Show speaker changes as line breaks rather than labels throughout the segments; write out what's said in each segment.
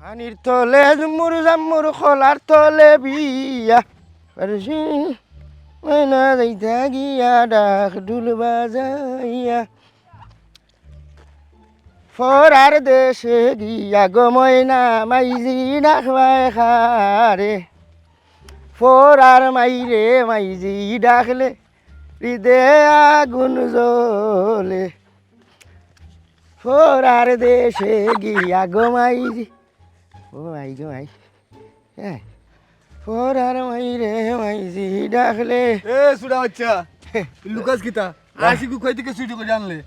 পানির তলে জুমুর জামুর খোলার তলে বিয়া পারছি ময়না যাইতা গিয়া ডাক ঢুল বাজাইয়া ফরার দেশে গিয়া গো ময়না মাইজি ডাকবাই খারে ফরার মাইরে মাইজি ডাকলে হৃদয়ে আগুন জ্বলে ফরার দেশে গিয়া গো মাইজি ও মাই গো মাই হ্যাঁ ফরার মাইরে মাইজি ডাকলে
এ সুরা বাচ্চা লুকাস কিতা আশিকু কই থেকে চুরি করে আনলে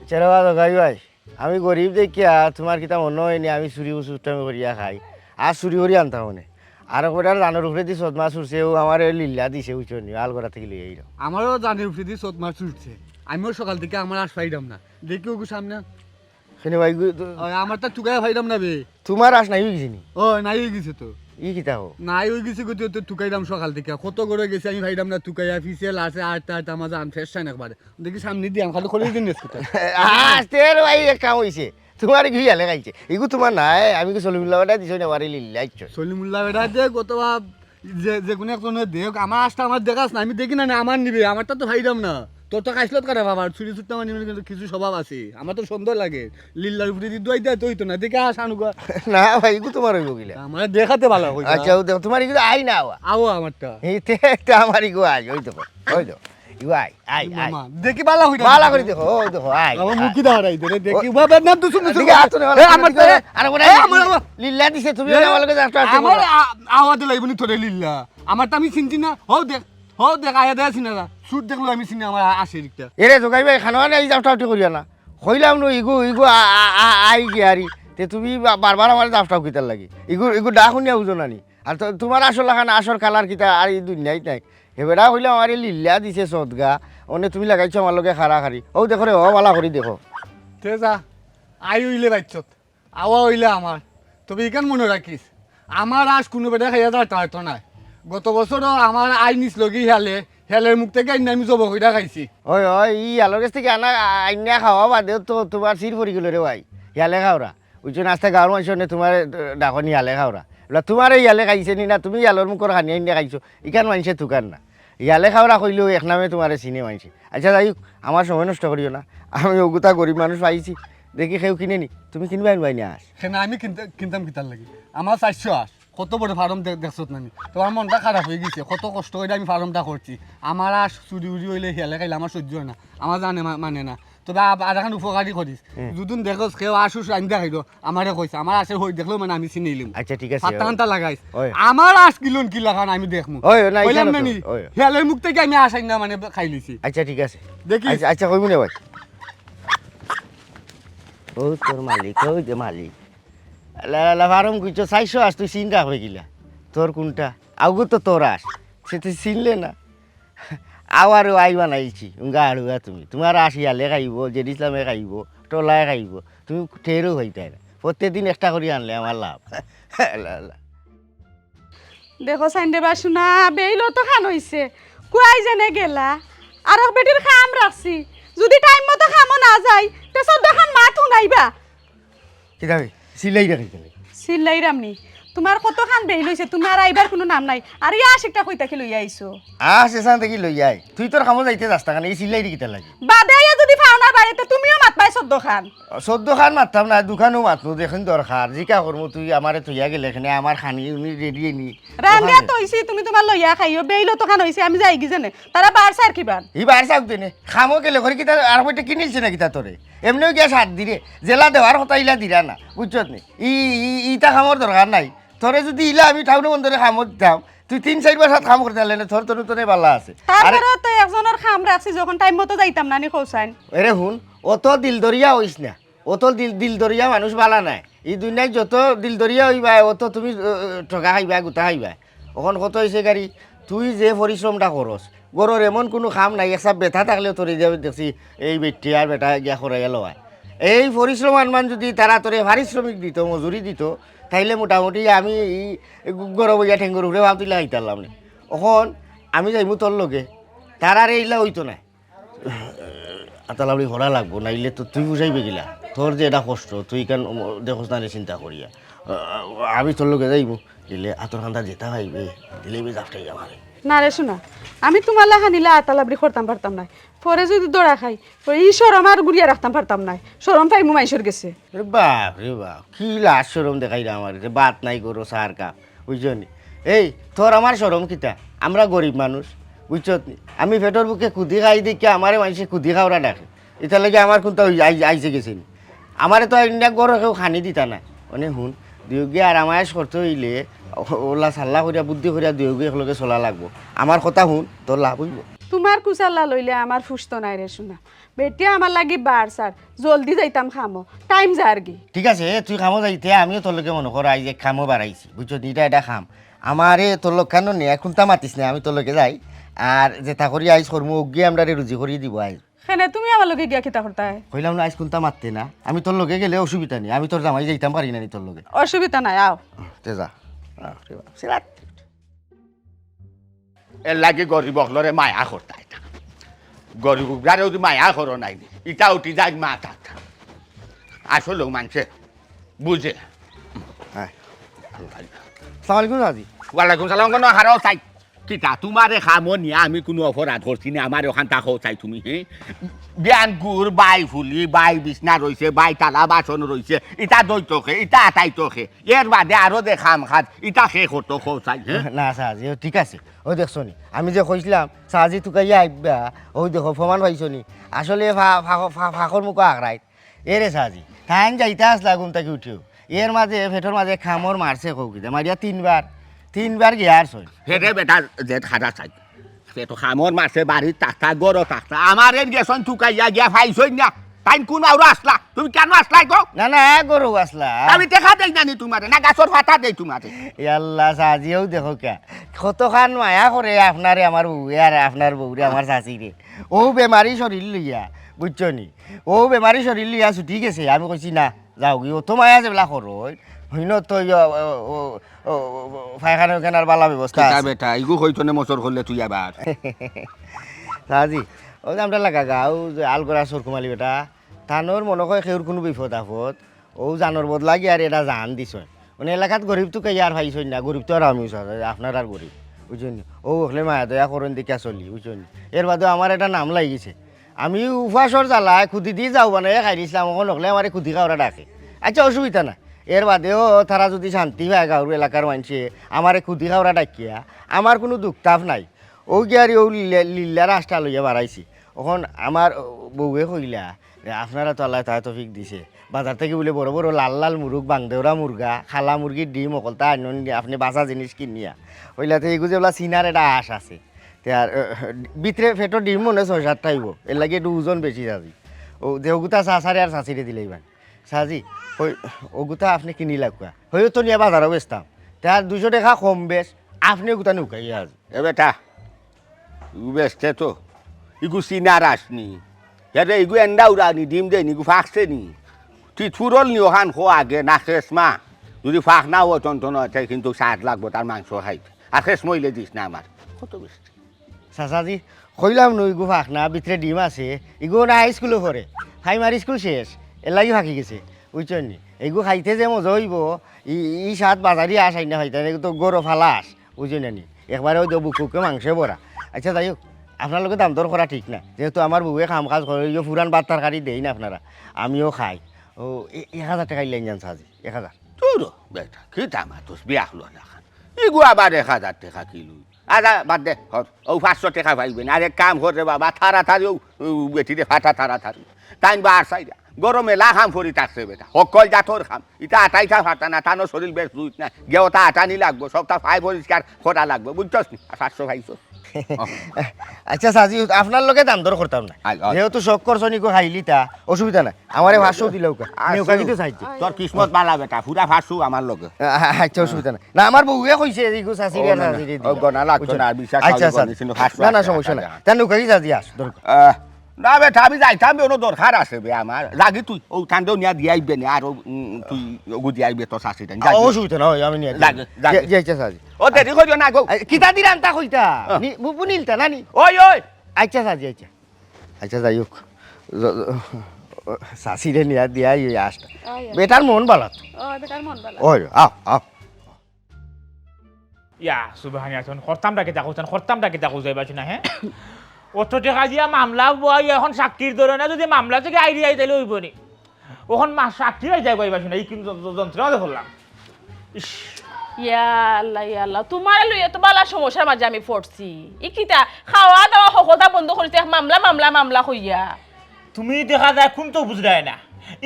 চেরাবা তো গাই ভাই আমি গরিব দেখিয়া তোমার কিতা মনে হয়নি আমি চুরি উচুটামি করিয়া খাই আর চুরি করি আনতাম মনে আর কোটার রানের উপরে দি সদমা চুরছেও আমার লিল্লা দিছে উচনি আল করা থেকে লিয়ে আইল
আমারও জানের উপরে দিয়ে চোদমার চুরছে আমিও সকাল থেকে আমার আর ফাইডাম না দেখি ওগু সামনে
সেনে ভাই
আমার তো টুকাই ফাইডাম না বে
তোমার আস নাই গেছি নি
ও নাই হয়ে গেছে তো
ই কিতা হো
নাই হয়ে গেছে গতি তো টুকাইলাম সকাল থেকে কত করে গেছে আমি ফাইডাম না টুকাইয়া ফিসেল আছে আটটা মাঝে আনফ্রেশ চাই না একবারে দেখি সামনে দিয়ে আমি খালি খোলে দিন
আস্তের ভাই কাম হইছে তোমার কি হালে খাইছে এগু তোমার নাই আমি কি সলিমুল্লাহ বেটা দিছ না বাড়ি লিল্লা আইছো
সলিমুল্লাহ বেটা দে কত যে কোনো একজনের দেখ আমার আসটা আমার দেখাস না আমি দেখি না আমার নিবে আমারটা তো ফাইডাম না তোর তো কাইসলত কাটা বাবা চুরি চুটটা মানে কিন্তু কিছু স্বভাব আছে আমার তো সুন্দর লাগে লিল্লার উপরে দিয়ে দুয়াই দেয় তো হইতো না দেখে আনুগা
না ভাই এগু তোমার হইব গিলা
আমার দেখাতে ভালো
আচ্ছা দেখো তোমার এগু আই না
আও আমারটা
এইতে একটা আমার এগু আই ওই দেখো ইউ আই আই আই
দেখি বালা হইতা
বালা করে দেখো ওই দেখো আই
আমার মুখি দাঁড়াই ধরে দেখি বাবা নাম তো শুনে
দিকে হাত নে
আমার
আর বড় লিল্লা দিছে তুমি আমার লগে যাও
আমার আওয়াজ লাইব নি তোরে লিল্লা আমারটা আমি চিনতি না হও দেখ আয়া দেয়া চিনা না সুট দেখলো আমি চিনি আমার আসে দিকটা
এরে জগাই ভাই খানা নাই যাও টাউটি করিয়া না কইলাম নো ইগু আই গিয়ারি তে তুমি বারবার আমার যাও কিতার লাগি ইগু ডা শুনিয়া বুঝো নানি আর তোমার আসল খানা আসল কালার কিতা আর এই দুনিয়াই নাই হেবেড়া হইলে আমার লিল্লা দিছে সদগা অনে তুমি লাগাইছো আমার লগে খারা খারি ও দেখো রে ও বালা করি দেখো
তে যা আই হইলে বাইচত আওয়া হইলে আমার তবে ইকান মনে রাখিস আমার আজ কোনো বেটা খাইয়া যাওয়ার তার নাই গত বছরও আমার আই নিস লগি হেলের মুখ থেকে আমি জব হইয়া খাইছি
ওই ওই ই আলোর কাছ থেকে আনা আইনা খাওয়া বাদে তো তোমার সির পরি গেল রে ভাই ইয়ালে খাওরা ওই নাস্তা গাঁৱৰ মানুষ তোমার ডাকনি ইয়ালে খাওরা এবার তোমার ইয়ালে খাইছে নি না তুমি ইয়ালোর মুখর খানি আইনা খাইছো ইকান মানুষের থুকান না ইয়ালে খাওয়া কইলেও এক নামে তোমার চিনে মানছি আচ্ছা যাই আমার সময় নষ্ট করিও না আমি ওগুতা গরিব মানুষ পাইছি দেখি সেও কিনে নি তুমি কিনবাই নিবাই না আস
সেনা আমি কিনতাম কিতার লাগি আমার 400 আস কত বড় ফার্ম দেখছত নানি তোমার মনটা খারাপ হয়ে গেছে কত কষ্ট করে আমি ফার্মটা করছি আমার আস চুরি উড়ি হইলে হেলে খাইলে আমার সহ্য হয় না আমার জানে মানে না তবে আর এখন উপকারী করিস দুদিন দেখোস কেউ আসুস আমি দেখাই দো আমারে কইছে আমার আসে হই দেখলো মানে আমি চিনি নিলাম
আচ্ছা ঠিক আছে
হাতটা লাগাইস আমার আস কিলন কি লাগান আমি দেখমু কইলাম নানি হেলের মুখ থেকে আমি আসাই না মানে খাই লিছি
আচ্ছা ঠিক আছে
দেখি
আচ্ছা কইবো না ভাই ও তোর মালিক ওই যে মালিক ফার্ম কিছু 400 আস তুই চিন্তা হয়ে গিলা তোর কোনটা আউগু তো তোর আস সে তুই চিনলে না আবারও আই বানাইছি গাড়ুয়া তুমি তোমার আসিয়ালে খাইব জেড ইসলামে খাইব টোলায় খাইব তুমি ঠেরও হইতে না প্রত্যেকদিন একটা করে আনলে আমার লাভ
দেখো সাইন্ডে বাসুনা বেইলো তো খান হইছে কুয়াই জেনে গেলা আর বেটির খাম রাখছি যদি টাইম মতো খামো না যাই তে সব দেখান মাঠ উনাইবা
কি যাবে সিলাই রাখি
সিল্লাই রামনি তোমার কত খান বেই লইছে তোমার আইবার কোনো নাম নাই আর ইয়া আশিকটা কইতা কি লই আইছো
এসান থেকে লই আই তুই তোর কামো যাইতে রাস্তা কানে এই সিলাই দি কিতা লাগে
বাদে আইয়া যদি ফাউনার বাড়িতে তুমিও মাত পাই 14 খান
14 খান মারতাম না দুখানও মাতনো দেখুন দরকার জিকা করমু তুই আমারে তুইয়া গেলে এখানে আমার খানি উনি রেডি নি
রান্না তো হইছি তুমি তোমার লইয়া খাইও বেইলো তো খান হইছে আমি যাই কি জানে তারা বার সার কিবান
ই বার সাক দিনে খামো গেলে করে কিতা আর কইটা কিনিলছে না কিতা তোরে এমনিও গিয়া সাত দিরে জেলা দেওয়ার কথা ইলা দিরা না বুঝছত নি ইটা খামর দরকার নাই তোরে যদি ইলা আমি টাউনে বন্ধরে খামো দিতাম তুই 3-4 বার সাত খাম করতে হলে তোর তোরে বালা আছে
তারপরে তো একজনের খাম রাখছি যখন টাইম মতো যাইতাম না নি হোসাইন
এরে হুন অত দিল দরিয়া হইস না অত দিল দরিয়া মানুষ বালা নাই এই দুনিয়ায় যত দিল দরিয়া হইবা অত তুমি ঠকা খাইবা গুতা খাইবা ওখান কত হয়েছে গাড়ি তুই যে পরিশ্রমটা করস গরুর এমন কোনো খাম নাই একটা বেথা থাকলেও তোর দেখছি এই বেটি আর বেটা গিয়া করাইয়া লওয়ায় এই পরিশ্রম আনমান যদি তারা তোরে পারিশ্রমিক দিত মজুরি দিত তাইলে মোটামুটি আমি গরু বইয়া ঠেঙ্গর উপরে ভাব তুলে আইতারলাম না এখন আমি যাইমু তোর লগে তার আর এইলা হইতো না আতালাবড়ি ভরা লাগবো নাইলে তো তুই বুঝাইবে গিলা তোর যে এটা কষ্ট তুই কেন দেখোস না চিন্তা করিয়া আমি তোর লোকে যাইব গেলে আতর খান্দা যেতে পাইবে দিলে জাফটাই আমার
না রে শোনা আমি তোমার লাহা নিলে আতালাবরি করতাম পারতাম না পরে যদি দৌড়া খাই পরে ই সরম আর গুড়িয়া রাখতাম পারতাম না সরম পাই মুমাইশর গেছে
রে বাপ কি লাশ সরম দেখাই রে আমার যে বাত নাই করো সার কাপ বুঝছনি এই তোর আমার সরম কিতা আমরা গরিব মানুষ বুঝছত নি আমি পেটর বুকে খুদি খাই দেখি আমারে মানুষে খুদি খাওয়া ডাকে এটা লাগে আমার কোনটা আইসে গেছে নি আমারে তো ইন্ডিয়া গরো কেউ খানি দিতা না মানে হুন দুয়োগে আর আমায় শর্ত হইলে ওলা সাল্লা করিয়া বুদ্ধি করিয়া দুয়োগে একলগে চলা লাগবো আমার কথা হুন তোর লাভ হইব
তোমার কুচাল্লা লইলে আমার ফুসতো নাই রে শোনা বেটিয়া আমার লাগি বার সার জলদি যাইতাম খামো টাইম যা আর কি
ঠিক আছে তুই খামো যাইতে আমিও তোর লোকে মনে করো আই যে খামো বাড়াইছি বুঝছো এটা খাম আমারে তোর লোক কেন নে এখনটা মাতিস না আমি তোর লোকে যাই আর যেটা করি আইস কর্ম গিয়ে আমরা রুজি করিয়ে দিব আইস
কেন তুমি আমার লগে গিয়া কিতা করতে
কইলাম না আইস কোনটা মারতে না আমি তোর লোকে গেলে অসুবিধা নেই আমি তোর জামাই যাইতাম পারি না তোর লোকে
অসুবিধা নাই আও
তে যা
এর লাগে গরিব অকলরে মায়া করতে গরিব যারে যদি মায়া করো নাই ইটা উঠি যায় মাথা আসলে মানুষে বুঝে
হ্যাঁ সালামালাইকুম আজি
ওয়ালাইকুম সালাম কেন হারাও চাই কিতা তোমারে খামো নিয়ে আমি কোনো অপরাধ করছি না আমার ওখান তাকাও চাই তুমি হ্যাঁ বিয়ান গুড় বাই ফুলি বাই বিছনা রয়েছে বাই তালা বাসন রয়েছে ইটা দৈতকে ইটা আটাইতকে এর বাদে আরো দে খাম খাত ইটা শেষ করতো খো চাই হ্যাঁ
না সাহাজি ঠিক আছে ও দেখছো নি আমি যে কইছিলাম সাহাজি তুকাইয়া আইবা ওই দেখো প্রমাণ পাইছো নি আসলে ফাঁকর মুখ আঁকড়াই এরে সাহাজি টাইম যাইতে আসলা ঘুম তাকে উঠিও এর মাঝে ফেটর মাঝে খামর মারছে কৌকিতে মারিয়া তিনবার গিয়ার সই
হেরে বেটা যে খাজা চাই সে তো খামর মারছে বাড়ির তাকতা গরো তাকতা আমার এর গেছন তুকাইয়া গিয়া ফাইছই না তাই কোন আরো আসলা তুমি কেন আসলাই গো
না গরু আসলা
আমি দেখা দেই জানি তোমারে না গাছর ফাটা দেই তোমারে
আল্লাহ সাজিও দেখো কে কতখান মায়া করে আপনারে আমার বউ আর আপনার বউরে আমার শাশিরে ও বেমারি শরীর লইয়া বুঝছো নি ও বেমারি শরীর লইয়া ছুটি গেছে আমি কইছি না যাও গি ও তো মায়া যেগুলা করো হইন তো ফাইখানা কেনার বালা ব্যবস্থা আছে
বেটা ইগু হইতনে মচর করলে তুই আবার
সাজি ও যে আমরা লাগা গা ও যে আলগোড়া সরকুমালি বেটা থানোর মনে হয় সেউর কোনো বিপদ আপদ ও জানোর বদলা গিয়ে আর এটা জান দিছ মানে এলাকাত গরিব তো কে আর ভাইছ না গরিব তো আর আমি আপনার আর গরিব বুঝলি ও ওখানে মায়া দয়া করেন দিকে চলি বুঝলি এর বাদে আমার একটা নাম লাগিছে আমি উপাসর জ্বালায় খুদি দিয়ে যাও মানে খাই দিয়েছিলাম ওখানে হলে আমার খুদি খাওয়া ডাকে আচ্ছা অসুবিধা না এর বাদেও তারা যদি শান্তি পায় গাঁর এলাকার মানুষে আমার খুদি খাওয়া ডাকিয়া আমার কোনো দুঃখ তাপ নাই ও গিয়ারি ও লিল্লা রাস্তা লইয়া বাড়াইছি ওখন আমার বউয়ে কইলা আপনারা তো আল্লাহ তাই তফিক দিছে বাজার থেকে বলে বড় বড় লাল মুরগ বাংদেওরা মুরগা খালা মুরগির ডিম অকলতা আপনি বাঁচা জিনিস কিনিয়া ওইলাতে এইগুলো যেগুলা চিনার একটা আশ আছে তে আর ভিতরে ফেটর ডিম মনে 6-7টা আইব এর লাগে একটু ওজন বেশি সাজি ও দেহগুতা চাচারে আর চাচিরে দিলে ইমান সাজি ওই ওগুতা আপনি কিনি লাগবা হয়তো তো নিয়ে বাজারও বেচতাম তার 200 টাকা কম বেশ আপনি ওগুতা নুকাইয়া আজ
এ বেটা ইগু বেসতে তো ইগু চিনার আসনি ইয়াতে ইগু এন্ডা উড়ানি ডিম দেনি ইগু ফাঁকছে নি তুই থুরল নি ওখান খো আগে না শেষ মা যদি ফাঁক না ও টন হয় কিন্তু স্বাদ লাগবো তার মাংস খাইতে আর শেষ মইলে দিস না আমার কত বেশি
চাচাজি কইলাম নই গো ফাঁক না ভিতরে ডিম আছে ইগো না হাই স্কুলে পড়ে প্রাইমারি স্কুল শেষ এর লাগি ফাঁকি গেছে বুঝছেন নি এইগু খাইতে যে মজা হইব ই সাত বাজারি আসাই না হইতে এগুলো তো গরো ফালাস বুঝছেন নি একবারে ওই বুকুকে মাংস ভরা আচ্ছা যাই হোক আপনার লোকের দাম দর করা ঠিক না যেহেতু আমার বউয়ে কাম কাজ করে ফুরান বাদ তরকারি দেই না আপনারা আমিও খাই ও 1000 টাকা লাইন যান সাজি 1000
তোর বেটা কি দাম তোর বিয়া হলো না ইগু আবার 1000 টাকা কিলো আচ্ছা বাদ দে ও 500 টাকা পাইবেন আরে কাম করে বাবা তাড়াতাড়ি ও বেটিতে ফাটা তাড়াতাড়ি টাইম বার সাইডা গরমে লাখাম ফরি থাকছে বেটা সকল জাতর খাম ইটা আটাইটা ফাটা না তানো শরীর বেশ দুই না গেওতা আটানি লাগবো সবটা ফাই পরিষ্কার করা লাগবে বুঝছস নি 500 খাইছো
আচ্ছা সাজি আপনার লোকে দাম দর করতাম না যেহেতু শখ করছো নিকো খাইলি তা অসুবিধা নাই আমারে 500 দিলেও কা কিন্তু চাইছি
তোর কিসমত বালা বেটা পুরা 500 আমার লগে
আচ্ছা অসুবিধা নাই না আমার বউয়ে কইছে ইগো সাসি রে সাসি রে
ও গনা লাগতো না বিশ্বাস
আচ্ছা
না
না সমস্যা নাই তানু কই সাজি আস দরকার
না বেটা আমি যাইতাম কোনো দরকার আছে বে আমার লাগি তুই ও ঠান্ডাও নিয়া দিয়ে আইবে না আর তুই গুদি আইবে তো শাশিটা
অসুবিধা না আমি নিয়ে যাইছে সাজি
ও দেরি করিও না গো
কিতা দিরান তা কইতা বুনিলতা নানি
ওই ওই
আচ্ছা সাজি আচ্ছা আচ্ছা যাই হোক শাশিরে নিয়া দিয়া এই আসটা বেটার মন ভালো তো
ও বেটার মন ভালো
ওই আও আও
ইয়া সুবহানি আছেন খরতামটা কেটা কইছেন খরতামটা কেটা কই যাইবাছ না হ্যাঁ অত টাকা দিয়া মামলা বই এখন সাক্ষীর ধরে না যদি মামলা থেকে আইডিয়া আইতাইলে হইব নি ওখন সাক্ষী আই যাই কইবাছ না এই কিন্তু যন্ত্র দেখলাম ইস
ইয়া আল্লাহ তোমার লইয়া তো বালা সমস্যার মাঝে আমি পড়ছি ইকিটা খাওয়া দাওয়া সকলটা বন্ধ করিতে মামলা হইয়া
তুমি দেখা যায় কোন তো বুঝরায় না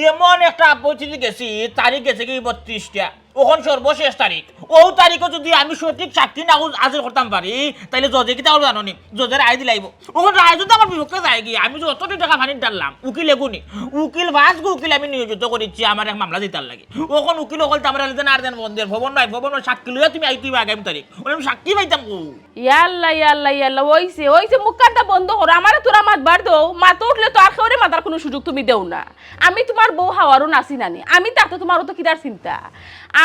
এমন একটা পরিস্থিতি গেছি তারিখ গেছে কি 32টা ওখন সর্বশেষ তারিখ ও তারিখে যদি আমি সঠিক সাক্ষী না হাজির করতাম পারি তাইলে জজে কিটা জানো নি জজের রায় দিলাইব ওখন রায় যদি আমার বিপক্ষে যায় কি আমি যতটি টাকা ফানি ডাললাম উকিল এগুনি উকিল ভাসগু উকিল আমি নিয়োজিত করেছি আমার এক মামলা দিতার লাগে ওখন উকিল অকল তামরা লিতেন আর দেন বন্ধের ভবন নাই সাক্ষী লইয়া তুমি আইতিবা আগামী তারিখ আমি সাক্ষী পাইতাম কো
ইয়া আল্লাহ ওইছে মুখটা বন্ধ করো আমারে তোরা মাত বার দো মাত উঠলে তো আর কেউরে মাতার কোনো সুযোগ তুমি দেও না আমি তোমার বউ হাওয়ারও নাসি নানি আমি তাতে তোমারও তো কিদার চিন্তা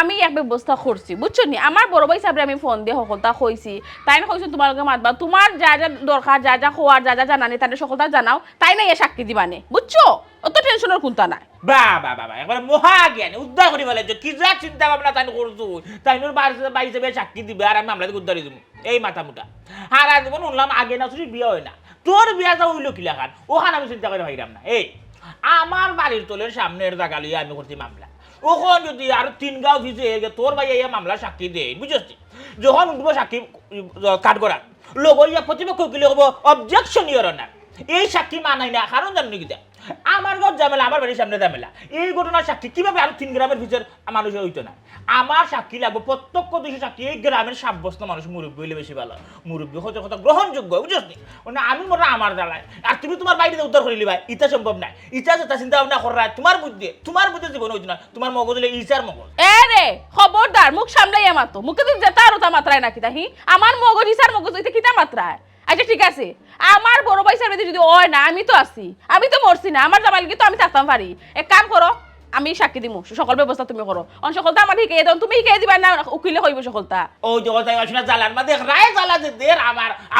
আমি এক ব্যবস্থা করছি বুঝছো নি আমার বড় ভাই সাহেব আমি ফোন দিয়ে সকলটা কইছি তাই না কইছো তোমার লগে মাতবা তোমার যা যা দরকার যা যা খোয়ার যা যা জানানি তাদের সকলটা জানাও তাই না সাক্ষী দিবানে বুঝছো অত টেনশনের কোনটা নাই
বাবা একবার মহা জ্ঞানী উদ্ধার করি বলে কি যা চিন্তা ভাবনা তাই করছো তাই নোর বাড়ি যাবে সাক্ষী দিবে আর আমি মামলা থেকে উদ্ধার দিব এই মাথা মুটা হারা জীবন শুনলাম আগে না শুধু বিয়ে হয় না তোর বিয়াটা হইলো কি লাগান ওখানে আমি চিন্তা করে ভাইরাম না এই আমার বাড়ির তোলের সামনের জায়গা লইয়া আমি করছি মামলা ওখান যদি আর 3 গাঁও ভিজে তোর ভাই এই মামলা সাক্ষী দেয় বুঝছি যখন উঠবো সাক্ষী কাট করার লোক ইয়া প্রতিপক্ষ কি হবো অবজেকশন ইয়র না এই সাক্ষী মানাই না কারণ জানো নাকি আমার ঘর ঝামেলা আমার বাড়ির সামনে ঝামেলা এই ঘটনার সাক্ষী কিভাবে আর 3 গ্রামের ভিতর মানুষ হইতো না আমার সাক্ষী লাগবে প্রত্যক্ষ দোষী সাক্ষী এই গ্রামের সাব্যস্ত মানুষ মুরব্বী হইলে বেশি ভালো মুরব্বী হতে কথা গ্রহণযোগ্য বুঝছি মানে আমি মনে আমার জ্বালায় আর তুমি তোমার বাড়িতে উদ্ধার করিলি ভাই ইটা সম্ভব না ইটা যেটা চিন্তা ভাবনা করা তোমার বুদ্ধি জীবন হইতো না তোমার মগজ হলে ইচার মগজ
এ রে খবরদার মুখ সামলাইয়া মাতো মুখে তো যেটা আর ওটা মাত্রায় নাকি তাহি আমার মগজ ইচার মগজ হইতে কিটা মাত্রায় আচ্ছা ঠিক আছে আমার বড় ভাই সাহেব যদি হয় না আমি তো আছি আমি তো মরছি না আমার জামাইলকে তো আমি থাকতাম পারি এক কাম করো আমি সাক্ষী দিমু সকল ব্যবস্থা তুমি করো অন সকলটা আমার শিখিয়ে দাও তুমি শিখিয়ে দিবা না উকিলে কইব সকলটা
ও জগতাই আসনা জালান মা দেখ রায় জ্বালা যে দের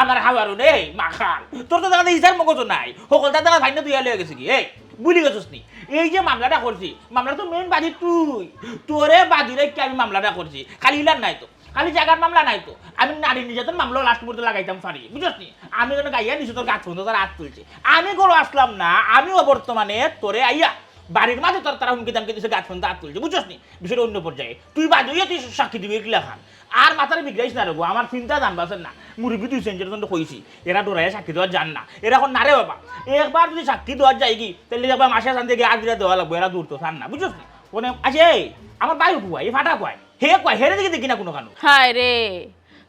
আমার হাওয়ারু নেই মাখাল তোর তো দেখা ইসার মগজ নাই সকলটা দেখা ভাইনা তুই লয়ে গেছিস কি এই বুলি গেছিস নি এই যে মামলাটা করছি মামলা তো মেইন বাদী তুই তোরে বাদী রেখে আমি মামলাটা করছি খালি ইলার নাই তো খালি জায়গার মামলা নাই তো আমি নারী নির্যাতন মামলা লাস্ট পর্যন্ত লাগাইতাম পারি বুঝলি আমি যেন গাইয়া নিচে তোর গাছ পর্যন্ত তারা হাত তুলছে আমি কোনো আসলাম না আমিও বর্তমানে তোরে আইয়া বাড়ির মাঝে তোর তারা হুমকি দামকে দিচ্ছে গাছ পর্যন্ত হাত তুলছে বুঝলি বিষয়টা অন্য পর্যায়ে তুই বাদুইয়া তুই সাক্ষী দিবি এগুলা খান আর মাথার বিগ্রাইস না রেবো আমার চিন্তা জানবাসেন না মুরব্বী তুই সেঞ্চের জন্য কইছি এরা ডোরাইয়া সাক্ষী দেওয়া জান না এরা এখন না রে বাবা একবার যদি সাক্ষী দেওয়া যায় কি তাহলে একবার মাসে শান্তি গিয়ে আজরা দেওয়া লাগবে এরা দূর তো থান না বুঝলি মানে আচ্ছা এই আমার বাইর কুয়াই এই ফাটা কুয়াই হে কয় হেরে দিকে দেখি না কোনো কানো
হায় রে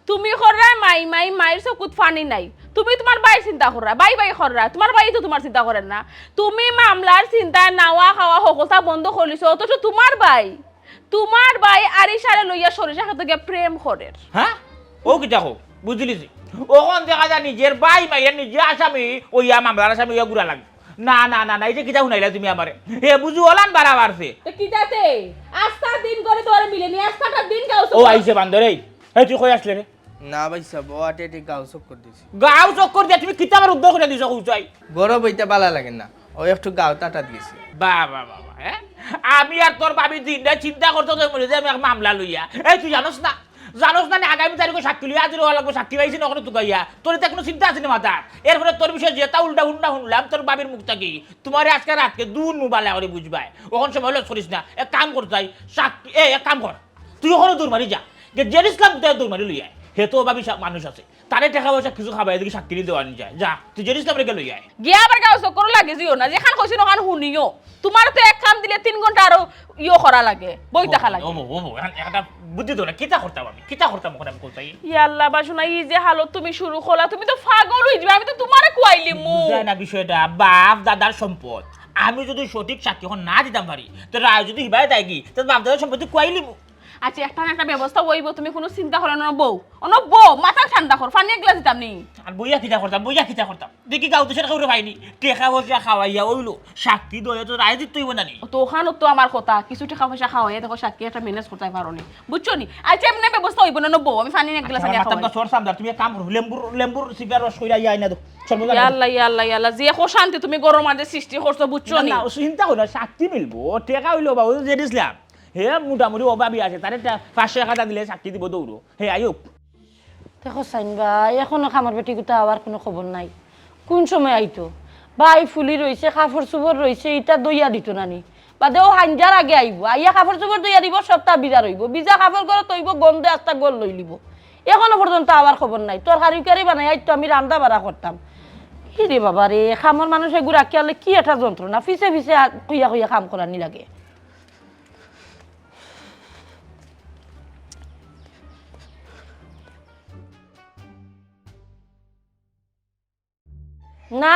তুমি কররা মায়ের চকুত ফানি নাই তুমি তোমার বাইর চিন্তা কররা বাই কররা তোমার বাই তো তোমার চিন্তা করেন না তুমি মামলার চিন্তা নাওয়া খাওয়া সকলটা বন্ধ করিছো অথচ তোমার ভাই আরিশারে লইয়া সরিষা খেতে গিয়ে প্রেম করে
হ্যাঁ ও কি দেখো বুঝলিছি ওখান দেখা যায় নিজের বাই মাইয়ের নিজে আসামি ওইয়া মামলার আসামি ওইয়া গুড়া লাগবে না এই যে কিতা শুনাইলা তুমি আমারে হে বুঝু ওলান বাড়া বাড়ছে
কিটাতে আস্তা দিন করে তোরে মিলেনি আস্তাটা দিন গাও
ও আইছে বান্দরে এই তুই কই আসলে রে
না ভাই সব ওয়াটে ঠিক গাও চক্কর দিছি
গাও চক্কর দিয়া তুমি কিতা আমার উদ্যোগ করে দিছো কইছাই
গরম হইতে ভালো লাগে না ওই একটু গাও টাটা দিয়েছি
বাবা হ্যাঁ আমি আর তোর ভাবি দিনটা চিন্তা করতে মরে যে আমি এক মামলা লইয়া এই তুই জানোস না আগামী তারিখে সাক্ষী লইয়া আজ হওয়া লাগবো সাক্ষী পাইছি না ওখানে তুকাইয়া তোর তো কোনো চিন্তা আছে না মাথা এরপরে তোর বিষয়ে যেটা উল্টা শুনলাম তোর বাবির মুখ থাকি তোমার আজকে রাতকে দুন মোবাইলে করে বুঝবাই ওখানে সময় লস করিস না এক কাম করতে চাই সাক্ষী এক কাম কর তুই ওখানে দৌড় মারি যা যে ইসলাম দৌড় মারি লইয়া হেতো ভাবি মানুষ আছে তারে টাকা পয়সা কিছু খাবাই এদিকে সাক্ষী দেওয়া নিয়ে যায় যা তুই যে ইসলাম রেখে লইয়া
গিয়া আবার গাও চক্কর লাগে জিও না যেখান কইছি ওখান শুনিও তোমার তো এক কাম দিলে 3 ঘন্টা আরো করা লাগে বই দেখা লাগে
একটা বুদ্ধি তো না কিতা করতাম ওখানে আমি কোথায়
ইয়াল্লাহ বাসুনা এই যে হালত তুমি শুরু করলা তুমি তো পাগল হই যাবে আমি তো তোমারে কুয়াইলি মু
বুঝাই না বিষয়টা বাপ দাদার সম্পদ আমি যদি সঠিক সাক্ষী এখন না দিতাম পারি তো রায় যদি হিবাই দেয় কি তো বাপ দাদার সম্পত্তি কুয়াইলি
আচ্ছা একটা না একটা ব্যবস্থা হইব, তুমি কোনো চিন্তা করো না বউ। বউ মাথা ঠান্ডা কর, পানি এক গ্লাস দিতাম নি।
আর বইয়া খিতা করতাম দেখি গাঁও তো সেটা করে পাইনি টেকা বসে খাওয়াইয়া ওইলো সাক্ষী দয়া তো রায় দিতে হইব নানি।
তো ওখানে তো আমার কথা কিছু টাকা পয়সা খাওয়াই দেখো সাক্ষী একটা ম্যানেজ করতে পারো নি, বুঝছো নি? আচ্ছা এমনি ব্যবস্থা হইব না বউ, আমি পানি এক গ্লাস আগে খাওয়াই।
সর সামদার তুমি এক কাম করো, লেম্বুর সিগার রস কইরা আইনা দাও।
আল্লাহ যে শান্তি তুমি গরম মাঝে সৃষ্টি করছো, বুঝছো নি?
না চিন্তা করো না, সাক্ষী মিলবো টেকা হইলো বাবু যে দিছিলাম হে মোটামুটি অভাবী আছে তারে 500 টাকা দিলে সাক্ষী দিব দৌড়ো হে আয়ুক।
দেখো সাইন ভাই এখনো খামার বেটি গুতা আবার কোনো খবর নাই, কোন সময় আইতো? ভাই ফুলি রয়েছে, কাপড় চোপড় রয়েছে, ইটা দইয়া দিত নানি বাদে ও হাঞ্জার আগে আইব, আইয়া কাপড় চোপড় দইয়া দিব, সপ্তাহ বিজা রইব, বিজা কাপড় করে তৈব গন্ধে আস্তা গোল লই লিব। এখনো পর্যন্ত আবার খবর নাই। তোর হারিকারি বানাই আইতো আমি রান্না বাড়া করতাম। কি রে বাবা রে, খামর মানুষ এগুলা কি হলে কি একটা যন্ত্রণা, ফিসে ফিসে কইয়া কইয়া কাম করানি লাগে। না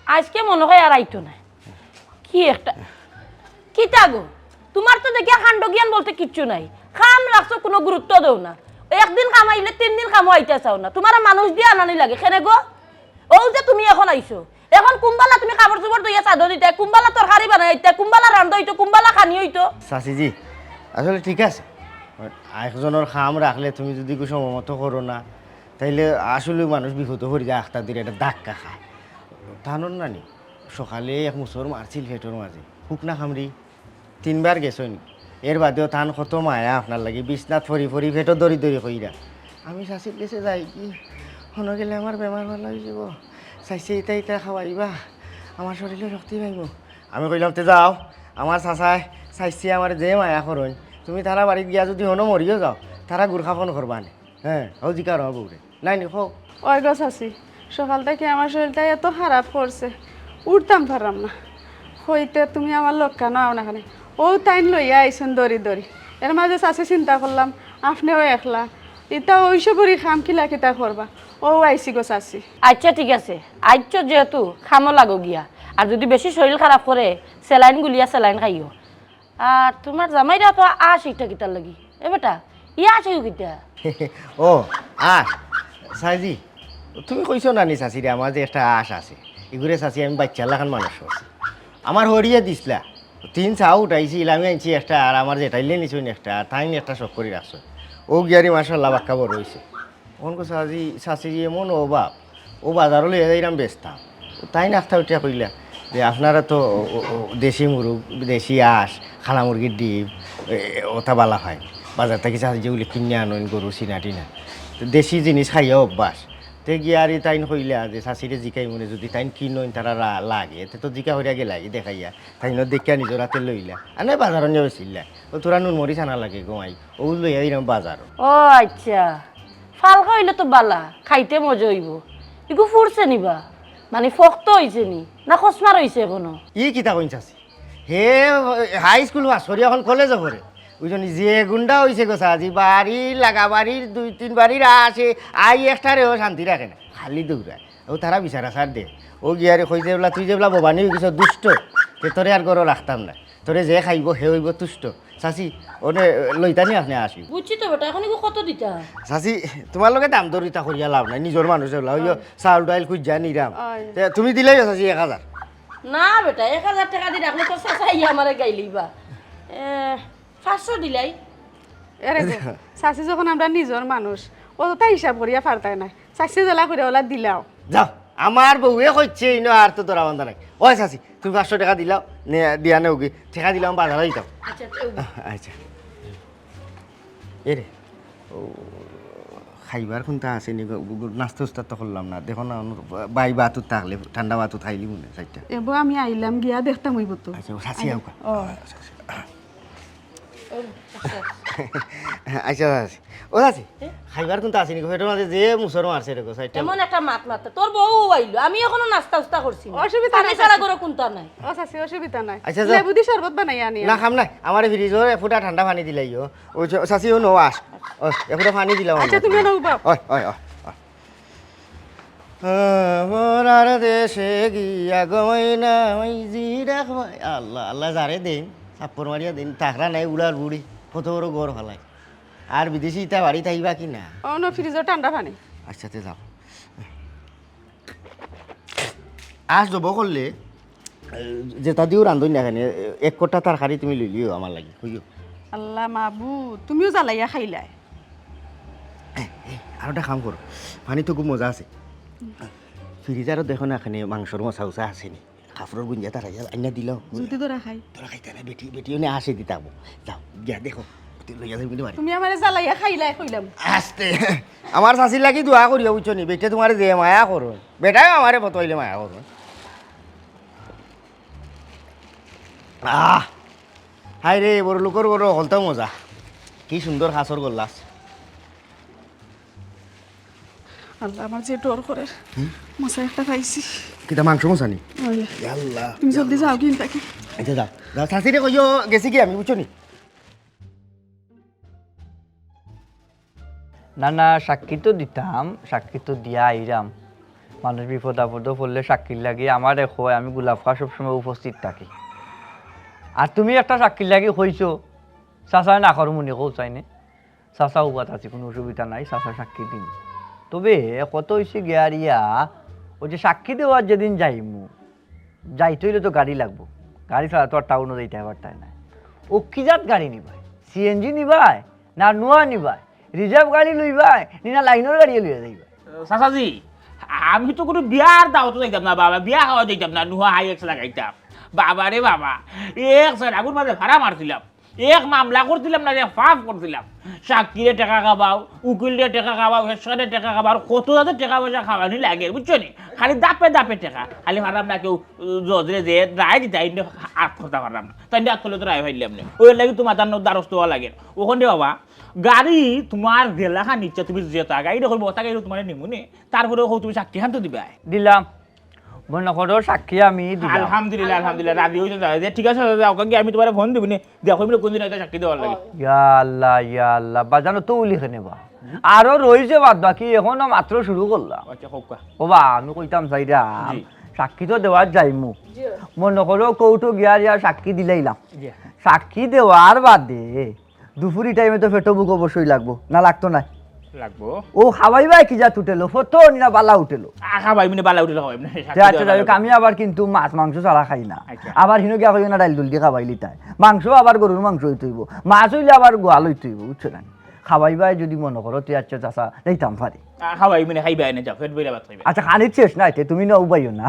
আজকে মনে হয় আর আইতো না। কি একটা কি গো, তোমার তো দেখিয়া কাণ্ড জ্ঞান বলতে কিচ্ছু নাই। খাম রাখছো, কোনো গুরুত্ব দেও না। একদিন কামাইলে 3 দিন কামো আইতে চাও না, তোমার মানুষ দিয়ে আনানি লাগে খেনে গো। ও যে তুমি এখন আইছো, এখন কুম্বালা তুমি কাপড় চোপড় দইয়া চাদর দিতে, কুম্বালা তরকারি বানাই দিতে, কুম্বালা রান্ধ হইতো, কুম্বালা খানি হইতো।
চাচিজি আসলে ঠিক আছে, একজনের খাম রাখলে তুমি যদি কিছু মতো করো না তাইলে আসলে মানুষ বিহত হয়ে যায়, আখতার দিলে একটা ধাক্কা খায়। টানোর নানি সকালে এক মুসর মারছিল ফেটোর মাঝে, হুক না খামরি 3 বার গেছেন। এর বাদেও টান কত মায়া আপনার লাগে, বিছনাথ ফরি ফরি ফেটো দড়ি দড়ি কইরা। আমি চাচির গেছে যাই কি শোনো গেলে আমার বেমার ভালো হয়ে যাব, চাইছে ইটা ইটা খাওয়াইবা, আমার শরীরে শক্তি পাইব। আমি কইলাম তে যাও, আমার চাচাই চাইছে আমার যে মায়া করুন, তুমি তারা বাড়িত গিয়া যদি হনো মরিও যাও, তারা গুরখাফন করবা নে। হ্যাঁ হও জিকার হবো রে নাই নি হোক।
ওই গো চাচি, সকাল থেকে আমার শরীরটা এত খারাপ করছে, উঠতাম পারলাম না। হইতে তুমি আমার লক্ষ্য নাও না খানে, ও টাইম লইয়া আইসুন দড়ি দড়ি। এর মাঝে চাচি চিন্তা করলাম আপনিও একলা, ইটা ওইসবরই খাম কিলা কিতা করবা, ও আইসি গো চাচি।
আচ্ছা ঠিক আছে, আইছো যেহেতু খামো লাগো গিয়া, আর যদি বেশি শরীর খারাপ করে স্যালাইন গুলিয়া স্যালাইন খাইও। আর তোমার জামাইরা তো ইটা কিতার লাগি এ বেটা ইয়া আছে কিতা?
ও আস সাইজি তুমি কইছো নানি চাচিরে আমার যে একটা আশ আছে, এগুলো চাচি আমি বাচ্চা লাখান মানুষ করছি, আমার হরিয়ে দিসলা 3 চাও উঠাইছিল, আমি আনছি একটা, আর আমার যেটাইলে নিছুন একটা, আর তাই একটা শখ করে রাখছো। ও গিয়ারি মার্শাল্লাহ বাক্কা বড় হয়েছে। ওখান চাচি চাচির এমন অভাব, ও বাজারও লিয়ে যাইলাম বেচতাম, তাই নাস্তা উঠিয়া কইলা যে আপনারা তো দেশি মুরগ, দেশি আঁশ, খালা মুরগির ডিম ওটা বালা হয়, বাজার থেকে চাচি যেগুলি কিনে আনেন গরু চিনা টিনা, দেশি জিনিস খাইয়া অভ্যাস। তে গিয়ারি তাইন কইলা যে চাচিরে জিকাই মনে যদি তাইন কিনইন তারা লাগে, এতে তো জিকা হইয়া গেলাগি দেখাইয়া তাইন দেখিয়া নিজের হাতে লইলা, আর নাই বাজারও নিয়ে বেছিলা, ও তোরা নুন মরিচ আনা লাগে গোমাই, ও লইয়া দিলাম বাজারও।
ও আচ্ছা, ফাল খাইলে তো বালা, খাইতে মজা হইব। ইগু ফুরছে নিবা মানে ফক্ত হইছে নি না খসমার হইছে এখনো?
ই কিতা কইন চাচি, হে হাই স্কুল মাস্টরি এখন কলেজে পড়ে, বুঝলি যে গুন্ডা হয়েছে গো চাচি, বাড়ি লাগা বাড়ির 2-3 বাড়ির আসে আই একটারেও শান্তি রাখে না, খালি দৌড়ায়। ও তারা বিচারা সার দে, ও গিয়ারে কইছে বলা তুই যে বলা বোবানি হয়ে গেছ দুষ্ট, তে তোরে আর গরো রাখতাম না, তোরে যে খাইব হে হইব তুষ্ট। চাচি ওনে লইতানি আপনি আসি।
বুঝছি তো বেটা, এখন কত দিতা?
চাচি তোমার লগে দাম দরিতা করিয়া লাভ নাই, নিজের মানুষ ওলা ওই চাউল ডাইল খুঁজা নিরাম, তুমি দিলেই চাচি 1000।
না বেটা 1000 টাকা দি রাখলে তো চাচাই আমারে গাইলিবা, 500 দিলাই।
এরে গো চাচি যখন আমরা নিজের মানুষ, ও তো তাই হিসাব করিয়া পারতাই না, চাচি জ্বালা করে ওলা দিলাও।
যাও আমার বউয়ে কইছে ইনো আর তো তোরা বান্ধা নাই। ওই চাচি তুমি 500 টাকা দিলাও, দিয়া নেও কি টাকা দিলাম বাজারে দিতাম। আচ্ছা এরে ও খাইবার কোনটা আছে নি, নাস্তা উস্তা তো করলাম না, দেখো না বাই বাতুত থাকলে ঠান্ডা বাতুত খাইলি মনে চাইটা।
এবার আমি আইলাম গিয়া দেখতাম হইব তো।
আচ্ছা চাচি আউকা।
ও
আচ্ছা চাচি, ও চাচি খাইবার কোনটা আছে নি, পেটের মাঝে যে মুসর মারছে রে গো চাইটা।
এমন একটা মাত মারতে তোর বউ আইলো, আমি এখনো নাস্তা উস্তা করছি না।
অসুবিধা নাই,
সারা করে কোনটা নাই।
ও চাচি অসুবিধা নাই,
আচ্ছা,
লেবু দি শরবত বানাই আনি।
না খাম নাই, আমার ফ্রিজে ফুটা ঠান্ডা পানি দিলাই ও চাচি ও নো আস, ও এফুটা পানি দিলাম।
আচ্ছা তুমি নাও বাপ।
ওই ওই ওই মোরার দেশে গিয়া গমাই না ওই জিরা খাই, আল্লাহ আল্লাহ যারে দিন চাপ্পর মারিয়া দিন, টাকরা নাই উড়ার বুড়ি কত বড় গড় ফেলায়। আর বিদেশি ইটা বাড়ি থাকবা কি না?
অন্য ফ্রিজের ঠান্ডা পানি।
আচ্ছাতে যাও আজ যাব করলে যেটা দিও রান্ধন না এখানে এক কোটা তরকারি তুমি লইলিও আমার লাগি কইও।
আল্লাহ মাবু তুমিও জ্বালাইয়া খাইলাই।
আর একটা কাম করো, পানি তো খুব মজা আছে, ফ্রিজারও দেখো না এখানে মাংসর মশা উষা আসেনি, কাপড়ের গুঞ্জা তারা আইনা দিল
যদি তোরা খাই
তোরা খাইতে না বেটি বেটিও নে আসে দিতাম। যাও গিয়া দেখো লইয়া যাবি কিন্তু বাড়ি।
তুমি আমার জ্বালাইয়া খাইলাই কইলাম।
আস্তে আমার শাশির লাগি দোয়া করিও বুঝছো নি, বেটে তোমার যে মায়া করো, বেটাও আমারে বতইলে মায়া করো। হাই রে বড় লোকের বড় হলতাও মজা, কি সুন্দর খাসর গোল্লাস।
আল্লাহ আমার যে ডর করে মশা একটা পাইছি।
কিতা মাংস মশা নি?
ওই,
আল্লাহ
তুমি জলদি যাও কিন্তু কি।
আচ্ছা যাও যাও, শাশিরে কইও গেছি কি আমি বুঝছো নি।
না না সাক্ষী তো দিতাম, সাক্ষী তো দিয়া আইরাম। মানুষ বিপদ আপদ পড়লে সাক্ষীর লাগি আমার দেখো আমি গোলাপ খা সবসময় উপস্থিত থাকি। আর তুমি একটা সাক্ষীর লাগি হইছো, চাচাই না করো মনে কৌ চাইনে, চাচা উপাত আছে, কোনো অসুবিধা নাই, চাচা সাক্ষী দিন। তবে কত হয়েছে গিয়ারিয়া ওই যে সাক্ষী দেওয়ার যেদিন যাইমু, যাইতে হইলে তো গাড়ি লাগবো, গাড়ি ছাড়া তো আর টাউনও যাইতে হবার তাই নাই। ও কি জাত গাড়ি নিবাই, সিএনজি নিবাই না নোয়া নিবাই, রিজার্ভ গাড়ি লইবাই না লাইনের গাড়ি লইয়া যাইবা?
চাচাজি আমি তো কোনো বিয়ার দাওয়াত যাইতাম না বাবা, বিয়া খাওয়া যাইতাম না, নুহা হাই এক্স লাগাইতাম বাবা রে বাবা। এক স্যার আগুন মাঝে ভাড়া মারছিলাম, এক মামলা করছিলাম না, ফাফ করছিলাম, সাক্ষীরে টাকা খাবাও, উকিলে টাকা খাবাও, হেসারে টাকা খাবাও, কত যাতে টাকা পয়সা খাওয়ানি লাগে বুঝছো নি, খালি দাপে দাপে টাকা, খালি ভাড়াম না কেউ জজরে যে রায় দিতে আট কথা ভাড়াম না, তাই আটলে তো রায় ভাইলাম না, ওই লাগে তোমার তার দ্বারস্থ হওয়া লাগে। ওখানে বাবা গাড়ি তোমার জেলাখান নিচ্ছে, তুমি যেটা গাড়ি দেখো বতা গাড়ি তোমার নিমুনে, তারপরে তুমি সাক্ষী খান তো দিবা।
দিলাম মনে করো সাক্ষী আমি দিলাম।
আলহামদুলিল্লাহ আলহামদুলিল্লাহ রাজি হয়েছে, ঠিক আছে ওকে আমি তোমার ফোন দিবি দেখো কোনদিন হয়তো সাক্ষী দেওয়ার লাগে।
ইয়া আল্লাহ বাজানো তো লিখে নেবা, আরো রয়েছে বাদ বাকি, এখনো মাত্র শুরু করলাম।
আচ্ছা হোক
ওবা আমি কইতাম চাইরা সাক্ষী তো দেওয়ার যাইমু, মনে করো কৌটো গিয়া সাক্ষী দিলাইলাম, সাক্ষী দেওয়ার বাদে দুপুরি টাইমে তো ফেটো বুক অবশ্যই লাগবো না, লাগতো না?
লাগবো।
ও খাওয়াইবাই কি যা উঠেলো ফটো না বালা উঠেলো?
খাবাই মানে বালা উঠেলো খাবাই মানে।
আচ্ছা যাই হোক, আমি আবার কিন্তু মাছ মাংস ছাড়া খাই না, আবার হিনো গিয়া কইও না ডাইল দুল দিয়ে খাবাইলি তাই, মাংস আবার গরুর মাংস হইতে হইব, মাছ হইলে আবার গোয়াল হইতে হইব বুঝছো না? খাবাইবাই যদি মনে করো তুই আচ্ছা চাষা যাইতাম পারি।
খাবাই মানে খাইবা এনে যাও ফেট বইরা ভাত খাইবা।
আচ্ছা খানির শেষ না এতে তুমি না উপাইও না,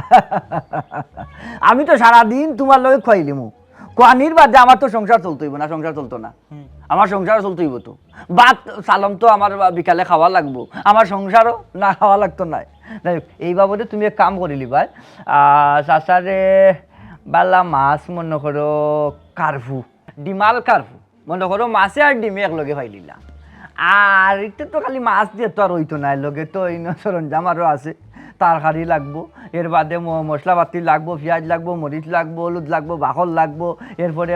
আমি তো সারাদিন তোমার লগে খাইলিমু, কোয়ানির বাদে আমার তো সংসার চলতে হইব না, সংসার চলতো না, আমার সংসার চলতে হইব তো, ভাত সালাম তো আমার বিকালে খাওয়া লাগবো, আমার সংসারও না খাওয়া লাগতো না। এই বাবদে তুমি এক কাম করিলি ভাই, চাচারে বালা মাছ মনে করো কারফু, ডিমাল কারফু মনে করো, মাছে আর ডিমে একলগে ফাইলিলাম, আর এটা তো খালি মাছ দিয়ে তো আর হইতো না, লগে তো এই সরঞ্জাম আরও আছে, তরকারি লাগবো, এর বাদে মশলাপাতি লাগবো, পেঁয়াজ লাগবো, মরিচ লাগবো, হলুদ লাগবো, বাকল লাগবো, এরপরে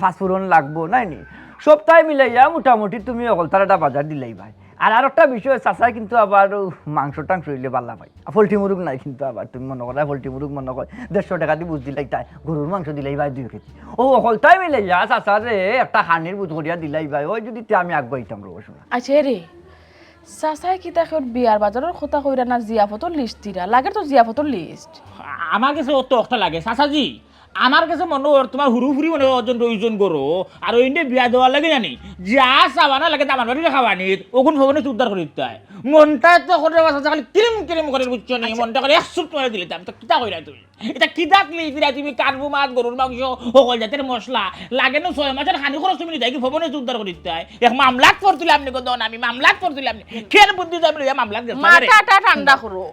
ফাঁসফোড়ন লাগবো, নাই নি সপ্তাহে মিলাইয়া মোটামুটি তুমি অকল তারাটা বাজার দিলেই ভাই। আর একটা বিষয় চাচাই কিন্তু আবার মাংস টাংস হইলে পাল্লা পাই, পোলট্রি মুরুগ নাই কিন্তু, আবার তুমি মনে করা পোলট্রি মুরুগ মনে কর 150 টাকা দিয়ে বুঝ দিলাই, তাই গরুর মাংস দিলেই ভাই 2 কেজি, ও অকলটাই মিলাইয়া চাচারে একটা হানির বুঝ করিয়া দিলাই ভাই, ওই যদি আমি আগাইতাম রোজ শোনা।
আচ্ছা রে চাচাই কি তাকে বিয়ার বাজারের কথা কইরা না জিয়াফতর লিস্ট দিরা লাগে, তো জিয়াফতর লিস্ট
আমার কাছে অত অর্থ লাগে চাচাজি, আমার কাছে মনে হয় তোমার হুরু ফুরি মনে হয় অর্জন প্রয়োজন করো, আর ওই বিয়া দেওয়ার লাগে জানি যা চাবা না লাগে আমার বাড়ি খাবানি ওগুন ফোনে উদ্ধার করে দিতে হয়, মনটা তো করে খালি ক্রিম ক্রিম করে বুঝছো না, মনটা করে 1 সুপ করে দিলে তো কিতা কইরা তুমি এটা কি ডাকলি দিলা তুমি, কাটবো মাছ গরুর মাংস সকল জাতের মশলা লাগে না, 6 মাসের হানি খরচ তুমি নিতে ফোনে উদ্ধার করে দিতে হয়, এক মামলাত করছিলাম আপনি কোন আমি মামলাত করছিলাম কেন বুদ্ধি যাবে মামলাত
মাথাটা ঠান্ডা করো।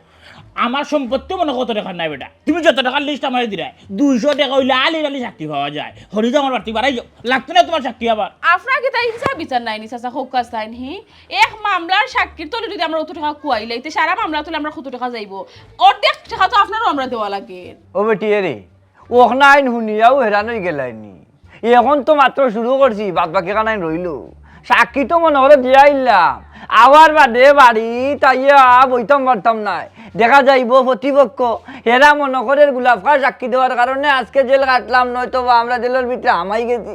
আমার সম্পত্তি মনে কত টাকা নাই বেটা, তুমি যত টাকার লিস্ট আমার দিলাই 200 টাকা হইলে আলি আলি চাকরি পাওয়া যায়, হরি আমার বাড়তি বাড়াই যাও লাগতো না তোমার চাকরি আবার।
আপনার কি তাই হিসাব বিচার নাই নি চাচা হোকাস তাইন হি, এক মামলার সাক্ষীর তলে যদি আমরা অত টাকা কুয়াইলে তে সারা মামলা তুলে আমরা কত টাকা যাইব, অর্ধেক টাকা তো আপনারও আমরা দেওয়া লাগে।
ও বেটি রে ওখানে আইন শুনিয়াও হেরান হয়ে গেলাইনি, এখন তো মাত্র শুরু করছি, বাদ বাকি কানাইন রইল, সাক্ষী তো মনে করে দিয়াইলাম, আবার বাদে বাড়ি তাইয়া বইতাম পারতাম নাই, দেখা যাইব প্রতিপক্ষ হেরা মনে করে গোলাপ খাওয়ার সাক্ষী দেওয়ার কারণে আজকে জেল কাটলাম, নয়তো বা আমরা জেলের ভিতরে আমাই গেছি।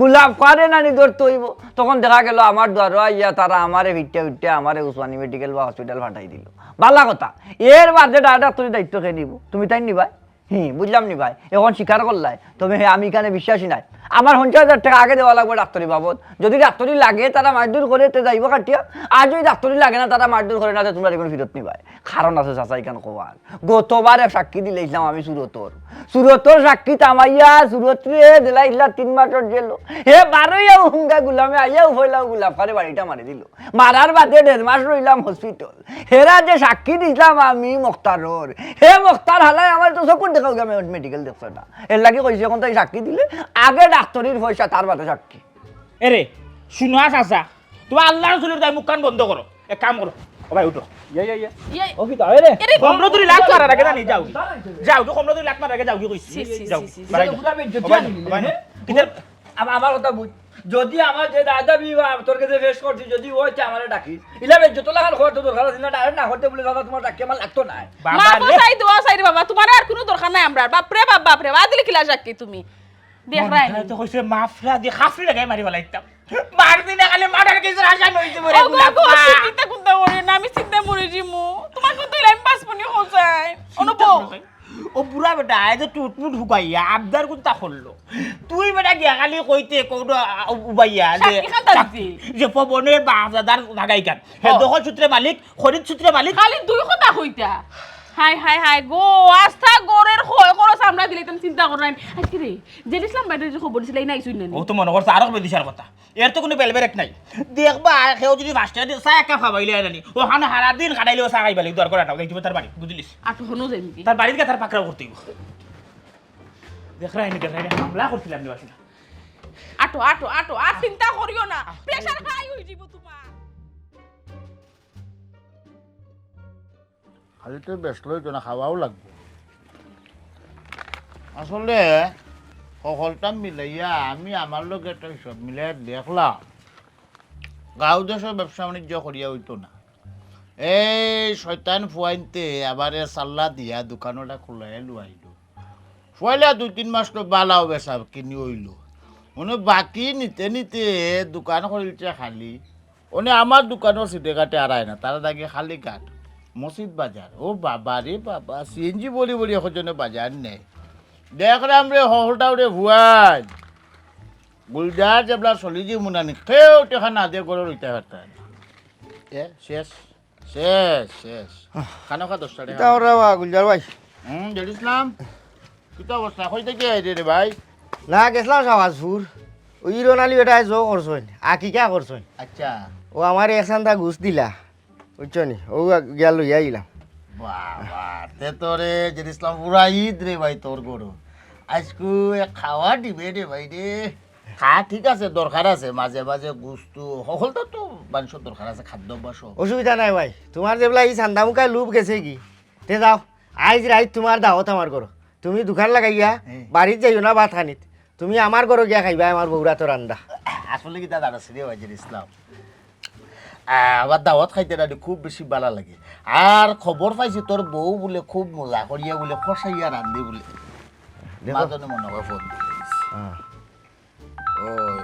গোলাপ খাওয়ারে নানি ধরতে হইব, তখন দেখা গেল আমার দ্বারা ইয়া তারা আমারে ভিটে আমারে উসমানী মেডিকেল বা হসপিটাল পাঠাই দিল। ভালো কথা, এর বাদে ডাক্তারের দায়িত্ব খেয়ে নিব, তুমি তাই নিবাই? বুঝলাম নি ভাই, এখন স্বীকার করলাই তবে আমি এখানে বিশ্বাসী নাই। আমার 50,000 টাকা আগে দেওয়া লাগবে ডাক্তারি বাবদ। যদি ডাক্তারি লাগে তারা মারধর করে যাইব কাটিয়া, আর যদি ডাক্তারি লাগে না তারা মারধর করে না, তোমরা এখন ফিরত নিবাই। কারণ আছে চাচা এখান কবার, গতবারে সাক্ষী দিলেছিলাম আমি সুরতর সাক্ষী তামাইয়া সুরতরে দিলাইলা 3 মাসের জেল। হে 12 হুঙ্গা গুলামে আইয়াও হইলাও গুলাম করে বাড়িটা মারি দিল। মারার বাদে 1.5 মাস রইলাম হসপিটাল। হেরা যে সাক্ষী দিলাম আমি মুখতারর, হে মুখতার হালাই আমার তো চকুর দেখাও আমি মেডিকেল দেখছো না, এর লাগে কইছে এখন তাই সাক্ষী দিলে আগে ডাক্তারির পয়সা তার বাদে সাক্ষী।
এরে শুনো চাচা, তুমি আল্লাহ রসুলের তাই মুখ কান বন্ধ করো, এক কাম করো, ও ভাই উঠো। ও কি তাই রে? 15 লাখ মারার আগে জানি যাও যাও, তো 15 লাখ মারার আগে যাও কি কইছি? যাও
আমার কথা বুঝ, যদি আমার যে দাদা বিবাহ তোর কাছে রেস করছি, যদি ওইটা আমারে ডাকি ইলাবে যত লাগান খরচ দরকার আছে না, ডাইরেক্ট না করতে বলে দাদা তোমার ডাকি আমার লাগতো না।
মা বসাই দোয়া চাই রে বাবা, তোমার আর কোনো দরকার নাই আমরা। বাপ রে বাপ রে, আদিলে কিলা সাক্ষী তুমি দেখ রাই
তো কইছে মাফরা দি খাফরি লাগাই মারি বলাইতাম, মারদি না খালি মারার কিছু আশা নইছে বলে গুলা
চিন্তা করতে পারি না, আমি চিন্তা মরে জিমু। তোমার কত লাইম পাস পনি হোসাইন অনুভব
ও বুড়া বেটা আয় যে টুটমুট হুকাইয়া আবদার কোনটা করলো, তুই বেটা গিয়া খালি কইতে কোন উবাইয়া যে পবনের বাজাদার লাগাইকান হে দখল সূত্রে মালিক, খরিদ সূত্রে মালিক,
খালি দুই কথা কইতা। হাই হাই হাই গো, আস্থা গোরের খয় খরচ আমরা দিলে তুমি চিন্তা কর নাই। আজকে রে জেলিসলাম বাইরে যে খবর দিছিল এই নাই শুন
ও তো মনে করছে আরো বেদিশার কথা, এর তো কোনো বেলবেরেক নাই। দেখবা কেউ যদি ভাস্টা দিয়ে চা একা খাবাইলে আনি ওখানে হারা দিন কাটাইলেও চা খাইবালি দরকার না দেখবে তার বাড়ি বুঝলিস,
আর তো হনো যাইম কি
তার বাড়িতে তার পাকড়াও করতেই দেখ রাইনি হামলা করছিলাম নিবাসী না।
আটো আটো আটো আর চিন্তা করিও না, প্রেসার হাই হই যাব তোমার।
খালি তো ব্যস্ত হইতো না, খাওয়াও লাগবে। আসলে সকলটা মিলাইয়া আমি আমার লোক একটা হিসাব মিলাই দেখলাম গাঁও দেশের ব্যবসা বাণিজ্য করিয়া হইতো না। এই শয়তান ফুয়াইনতে আবার চাল্লা দিয়া দোকানটা খোলাই লুয়াইল, ফুয়াইলা 2-3 মাস তো বালাও বেচা কিনি হইল, মানে বাকি নিতে নিতে দোকান করিলছে খালি। মানে আমার দোকানের সিটে কাটে আড়াই না, তারা দাগে খালি কাঠ মসজিদ বাজার। ও বাবা রে বাবা, সিএনজি বলি বলি এখন বাজার নেই। দেখলাম রে হলটাও রে ভুয়াই গুলজার যেবলা চলি যে মুনানি কেউ টেকা না দিয়ে গড়ে রইতে পারতেন। শেষ শেষ শেষ খানকা 10 টাকা
গুলজার ভাই।
জেলিসলাম কিতা অবস্থা হইতে কি আইরে রে ভাই?
না গেছিলাম সাবাজপুর, ওই ইরোনালি বেটা জো করছইন আকিকা করছইন।
আচ্ছা
ও আমার একসান্তা ঘুষ দিলা বুঝছো নি, ও গেল লইয়া আইলাম।
বাবা তে তোরে জেলিসলাম পুরা ঈদ রে ভাই তোর গরু আজকু খাওয়া দিবে রে ভাই রে। খা ঠিক আছে, দরকার আছে মাঝে মাঝে গুস্তু সকলটা তো মানুষের দরকার আছে, খাদ্য বাস।
অসুবিধা নাই ভাই, তোমার যেগুলা এই চান্দা মুখায় লুপ গেছে কি তে যাও, আইজ রাইত তোমার দাওয়াত আমার করো। তুমি দোকান লাগাইয়া বাড়িত যাইও না ভাত খানিত, তুমি আমার ঘরে গিয়া খাইবা আমার বউরা তো রান্দা।
আসলে কি দাদা আছে রে ভাই জেলিসলাম, আবার দাওয়াত খাইতে না খুব বেশি ভালো লাগে। আর খবর পাইছি তোর বউ বলে খুব মজা করিয়া বলে কষাইয়া রান্ধে বলে, মাজনে মনে হয় ফোন দিয়েছে। ওই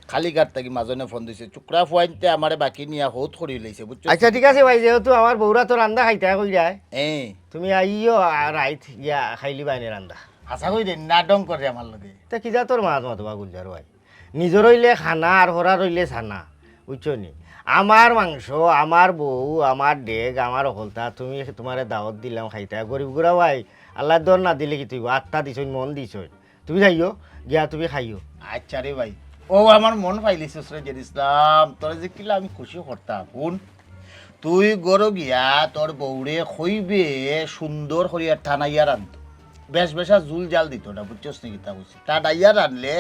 খালি গাট থাকি মাজনে ফোন দিছে, চুকরা ফুয়াইতে আমারে বাকি নিয়া হত করি লাইছে বুঝছো।
আচ্ছা ঠিক আছে ভাই, যেহেতু আমার বউরা তো রান্দা খাইতে কই যায়,
এই
তুমি আইও রাইত গিয়া খাইলি বাইনে রান্দা।
আশা করি দেন না ডং করে আমার লগে।
তা কিজা তোর মাছ মাতবা গুলজার ভাই, নিজের রইলে খানা আর হরা রইলে ছানা বুঝছো নি। আমার মাংস, আমার বউ, আমার ডেগ, আমার হলতা, তুমি তোমারে দাওয়াত দিলাম খাইতে গরিব গুড়া ভাই, আল্লাহ দর না দিলে কি তুই আত্মা দিছই মন দিছই, তুমি যাইও গিয়া তুমি খাইও।
আচ্ছা রে ভাই, ও আমার মন পাইলিছিস রে জেরিসলাম, তোরা যে কিলা আমি খুশি করতাম। শুন তুই গরো গিয়া তোর বউরে খইবে সুন্দর করিয়া টানাইয়া রান্ধ, বেশ বেশা জুল জাল দিত না বুঝছস নাকি, তা বুঝছি টানাইয়া রানলে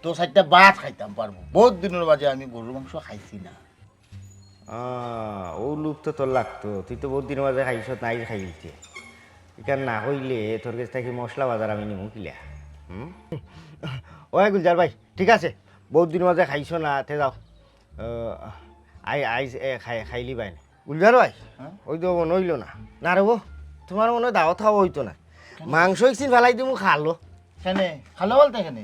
তো 4টা ভাত খাইতাম পারবো। বহুত দিনের মাঝে আমি গরুর মাংস খাইছি না।
ও লুপ তো তোর লাগতো, তুই তো বহুত দিনের মাঝে খাইছ নাই খাইলছে, এখান না হইলে তোর কাছ থেকে মশলা বাজার আমি নিমু কিলা। ওই গুলজার ভাই ঠিক আছে, বহুত দিনের মাঝে খাইছ না তে যাও, আই খাইলি বাইন গুলজার ভাই ওই তো মনে হইল না না রে তোমার মনে হয় দাওয়াত খাওয়া হইতো না মাংস একদিন ফেলাই দিমু খালো
কেনে খালো বলতে কেনে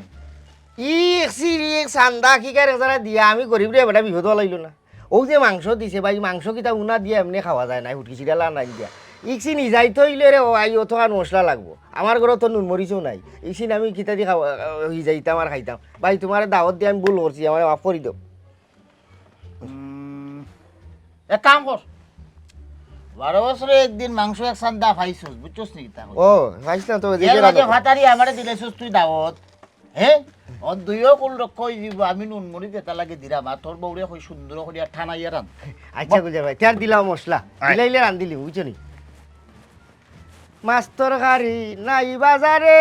এক চান্দা কি কারে যারা দিয়া আমি গরিব রে বেটা বিপদ লাইলো না ও যে মাংস দিছে ভাই মাংস কিতা উনা দিয়ে এমনি খাওয়া যায় না হুটকি চিরালা নাই দিয়া ইকসি নিজাই থইলে রে আই অথবা মশলা লাগবো আমার ঘরে তো নুন মরিচও নাই ইকসিন আমি কিতা দিয়ে খাওয়া যাইতাম আর খাইতাম ভাই তোমার দাওয়াত দিয়ে আমি ভুল করছি আমার মাফ করে দাও
এক কাম কর 12 বছরে একদিন মাংস এক সান্দা খাইছস বুঝছস নি তা
ও খাইছিলাম তো
এর মাঝে ভাতারি আমারে দিলেছস তুই দাওয়াত হ্যাঁ অন দুইও কুল রক্ষই দিব আমি নুন মরি দেতা লাগে দিরা মা তোর বউরে কই সুন্দর করিয়া ঠানাইয়া রান
আচ্ছা গুলজার ভাই তার দিলাম মশলা দিলাইলে রান দিলি বুঝছো নি মাছ তরকারি নাই বাজারে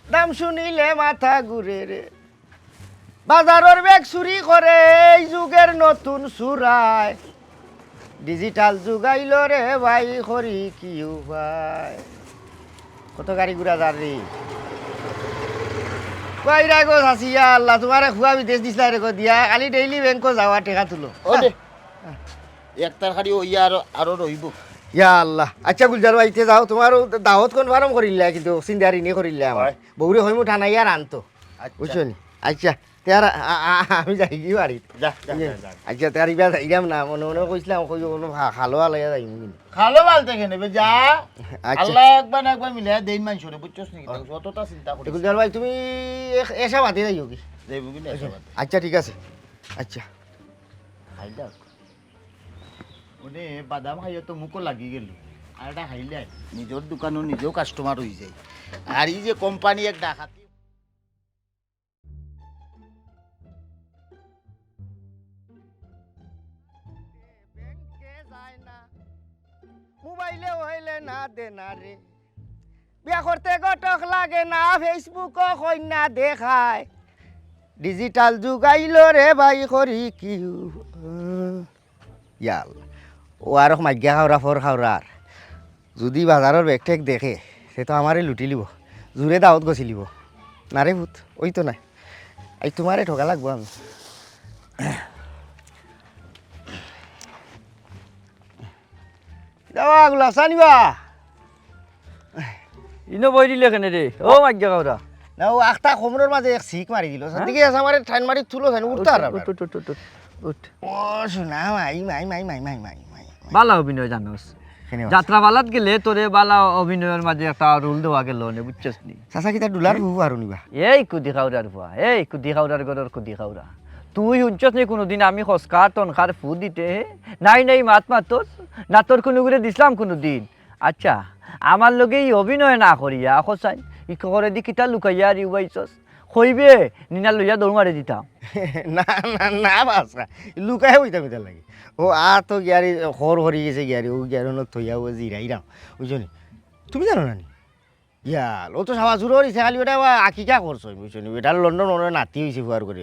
দাম শুনিলে মাথা ঘুরে রে বাজারের ব্যাগ চুরি করে এই যুগের নতুন চুরায় ডিজিটাল যুগাইল রে ভাই করি কি ভাই কত গাড়ি ঘুরা যার রে কইরা গো হাসিয়া আল্লাহ তোমারে খুয়া বিদেশ দিছলা রে গো দিয়া খালি ডেইলি ব্যাংকো যাওয়া টাকা তুলো
ও দে এক তরকারি ওইয়া আরো রইব
ইয়া আল্লাহ আচ্ছা গুলজার ভাইতে যাও তোমারও দাওয়াত কনফার্ম করিলা কিন্তু চিন্তারি নে করিলা আমার বউরে হইমু ঠানাইয়া রানতো বুঝছো নি আচ্ছা তেয়ার আমি যাই কি বাড়ি
যা
আচ্ছা তেয়ার ইবা যাইরাম না মনে মনে কইছিলাম কই কোনো খালো আলাইয়া যাইমু কিন্তু
খালো বলতে কেনে বে যা
আচ্ছা
আল্লাহ একবার মিলাই দেইন মানছরে বুঝছস নি যতটা চিন্তা করিস
গুলজার ভাই তুমি এসা বাদে যাইও কি
দেব কি না
আচ্ছা ঠিক আছে আচ্ছা
খাইলা ওনে বাদাম খাইয়া তো মুখও লাগি গেল আর এটা খাইলে নিজের দোকানও নিজেও কাস্টমার হয়ে যায় আর এই যে কোম্পানি এক ডাকাতি
মোবাইলে হইলে না দে না রে বিয়া করতে গটক লাগে না ফেসবুকও কন্যা দেখায় ডিজিটাল যুগাইল রে ভাই করি কি ইয়াল ও আর মাইগা খাওয়া ফর খাওয়ার যদি বাজারের ব্যাগ টেক দেখে সে তো আমারে লুটি লিব জোরে দাওয়াত গছি লিব না রে ভূত ওই তো নাই এই তোমারে ঠকা লাগবো আমি যাওয়া গুলা চানিবা
ইনো বই দিলে কেনে রে ও মাজ্ঞা কাউরা
না ও আখটা কোমরের মাঝে এক শিক মারি দিল দিকে আমার ঠাইন মারি তুলো ঠাইন উঠতে আর
উঠ
ও শোনা মাই মাই মাই মাই মাই মাই মাই
বালা অভিনয় জানোস যাত্রা বালাত গেলে তোরে বালা অভিনয়ের মাঝে একটা রোল দেওয়া গেল নে বুঝছস নি
চাচা কিতা ডুলার হু আর নিবা
এই কুদি খাওরার ফুয়া এই কুদি খাওরার গরর কুদি খাওরা তুই শুনছস নি কোনোদিন আমি খসকার তনখার ফু দিতে নাই নাই মাত মাতস না তোর কোনো করে দিছিলাম কোনোদিন আচ্ছা আমার লগে এই অভিনয় না করিয়া খসাই ই করে দি কিতা লুকাইয়া আর ইউবাইছস কইবে নিনা লইয়া দৌড় মারি দিতাম
না না না বাসা লুকাই হইতাম এটা লাগে ও আ তো গিয়ারি খর হরি গেছে গিয়ারি ও গিয়ারি নত থইয়া ও জিরাইরাম বুঝছনি তুমি জানো না নি ইয়াল ও তো সাবা জুর হরিছে খালি ওটা আকিকা করছো বুঝছনি এটা লন্ডন ওর নাতি হইছে ফুয়ার করে